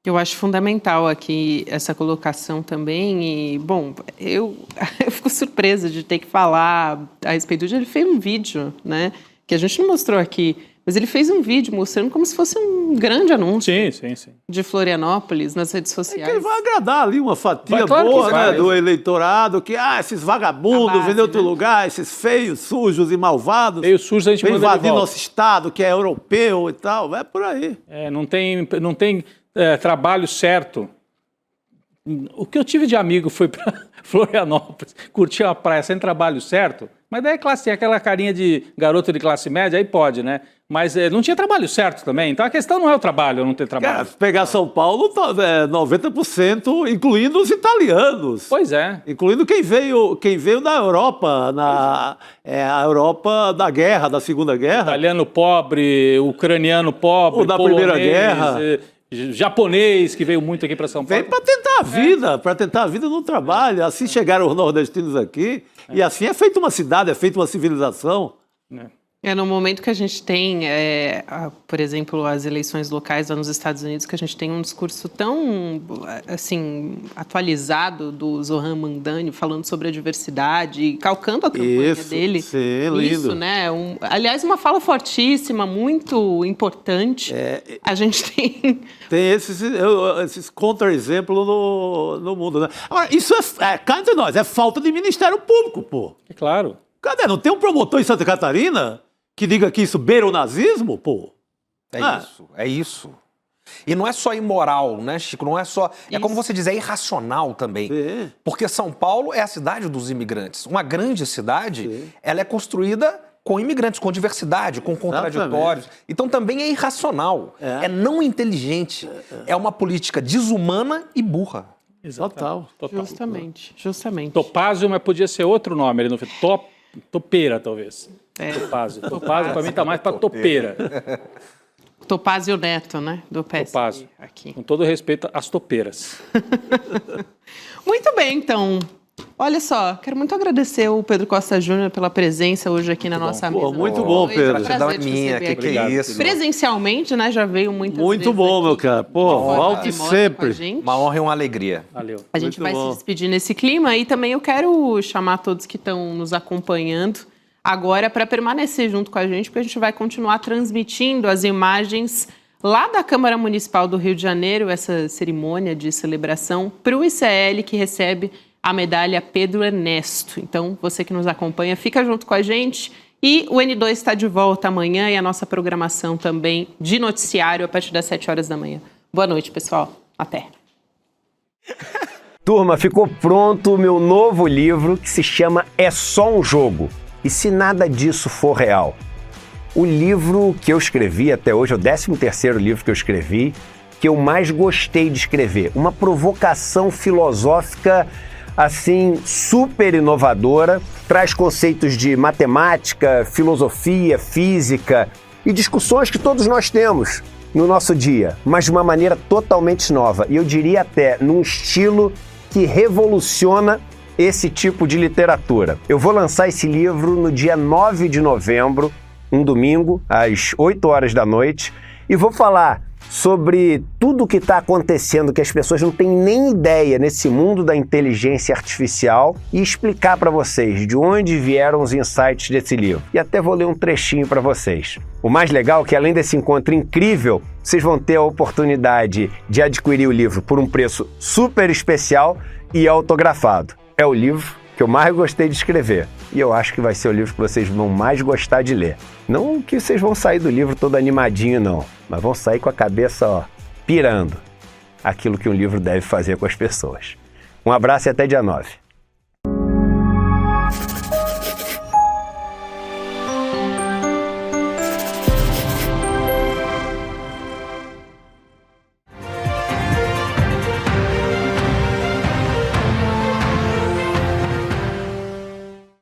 Eu acho fundamental aqui essa colocação também e, bom, eu fico surpresa de ter que falar a respeito disso. Ele fez um vídeo, né, que a gente não mostrou aqui, mas ele fez um vídeo mostrando como se fosse um grande anúncio de Florianópolis nas redes sociais. Ele vai agradar ali uma fatia boa, né, do eleitorado, que esses vagabundos vêm de outro lugar, esses feios, sujos e malvados, feios, sujos, a gente vem invadir nosso Estado, que é europeu e tal, vai por aí. Não tem trabalho certo. O que eu tive de amigo foi para Florianópolis, curtir a praia sem trabalho certo, mas daí aquela carinha de garota de classe média, aí pode, né? Mas não tinha trabalho certo também, então a questão não é o trabalho, não ter trabalho. Pegar São Paulo, 90%, incluindo os italianos. Pois é. Incluindo quem veio da Europa, a Europa da guerra, da Segunda Guerra. Italiano pobre, ucraniano pobre, ou da Primeira Guerra. Japonês que veio muito aqui para São Paulo. Vem para tentar a vida no trabalho. Assim chegaram os nordestinos aqui e assim é feita uma cidade, é feita uma civilização. No momento que a gente tem, por exemplo, as eleições locais lá nos Estados Unidos, que a gente tem um discurso tão, assim, atualizado do Zohran Mamdani falando sobre a diversidade, calcando a campanha dele. Sim, lindo. Isso, né? Aliás, uma fala fortíssima, muito importante. A gente tem... Tem esses contra-exemplos no mundo, né? Agora, isso cá entre nós, é falta de Ministério Público, pô. É claro. Cadê? Não tem um promotor em Santa Catarina que diga que isso beira o nazismo, pô? É isso. E não é só imoral, né, Chico? Não é só... É como você diz, é irracional também. Sim. Porque São Paulo é a cidade dos imigrantes. Uma grande cidade, ela é construída com imigrantes, com diversidade, com contraditórios. Então também é irracional. É não inteligente. É uma política desumana e burra. Total. Justamente. Topázio, mas podia ser outro nome. Ele não fez topeira, talvez. Topázio para mim tá mais para topeira. Topázio Neto, né? Do PSDB. Topázio. Aqui. Com todo respeito às topeiras. Muito bem, então. Olha só, quero muito agradecer o Pedro Costa Júnior pela presença hoje aqui na nossa mesa. Muito bom, Pedro. Que é isso. Presencialmente, né? Já veio muitas vezes. Muito bom, meu cara. Volte sempre. Uma honra e uma alegria. Valeu. A gente vai se despedir nesse clima e também eu quero chamar todos que estão nos acompanhando agora para permanecer junto com a gente, porque a gente vai continuar transmitindo as imagens lá da Câmara Municipal do Rio de Janeiro, essa cerimônia de celebração para o ICL, que recebe a medalha Pedro Ernesto. Então, você que nos acompanha, fica junto com a gente. E o N2 está de volta amanhã e a nossa programação também de noticiário a partir das 7 horas da manhã. Boa noite, pessoal. Até. Turma, ficou pronto o meu novo livro que se chama É Só um Jogo. E se nada disso for real? O livro que eu escrevi até hoje, é o 13º livro que eu escrevi, que eu mais gostei de escrever. Uma provocação filosófica, assim, super inovadora, traz conceitos de matemática, filosofia, física e discussões que todos nós temos no nosso dia, mas de uma maneira totalmente nova. E eu diria até num estilo que revoluciona esse tipo de literatura. Eu vou lançar esse livro no dia 9 de novembro, um domingo, às 8 horas da noite, e vou falar sobre tudo o que está acontecendo, que as pessoas não têm nem ideia nesse mundo da inteligência artificial, e explicar para vocês de onde vieram os insights desse livro. E até vou ler um trechinho para vocês. O mais legal é que, além desse encontro incrível, vocês vão ter a oportunidade de adquirir o livro por um preço super especial e autografado. É o livro que eu mais gostei de escrever. E eu acho que vai ser o livro que vocês vão mais gostar de ler. Não que vocês vão sair do livro todo animadinho, não. Mas vão sair com a cabeça, pirando. Aquilo que um livro deve fazer com as pessoas. Um abraço e até dia 9.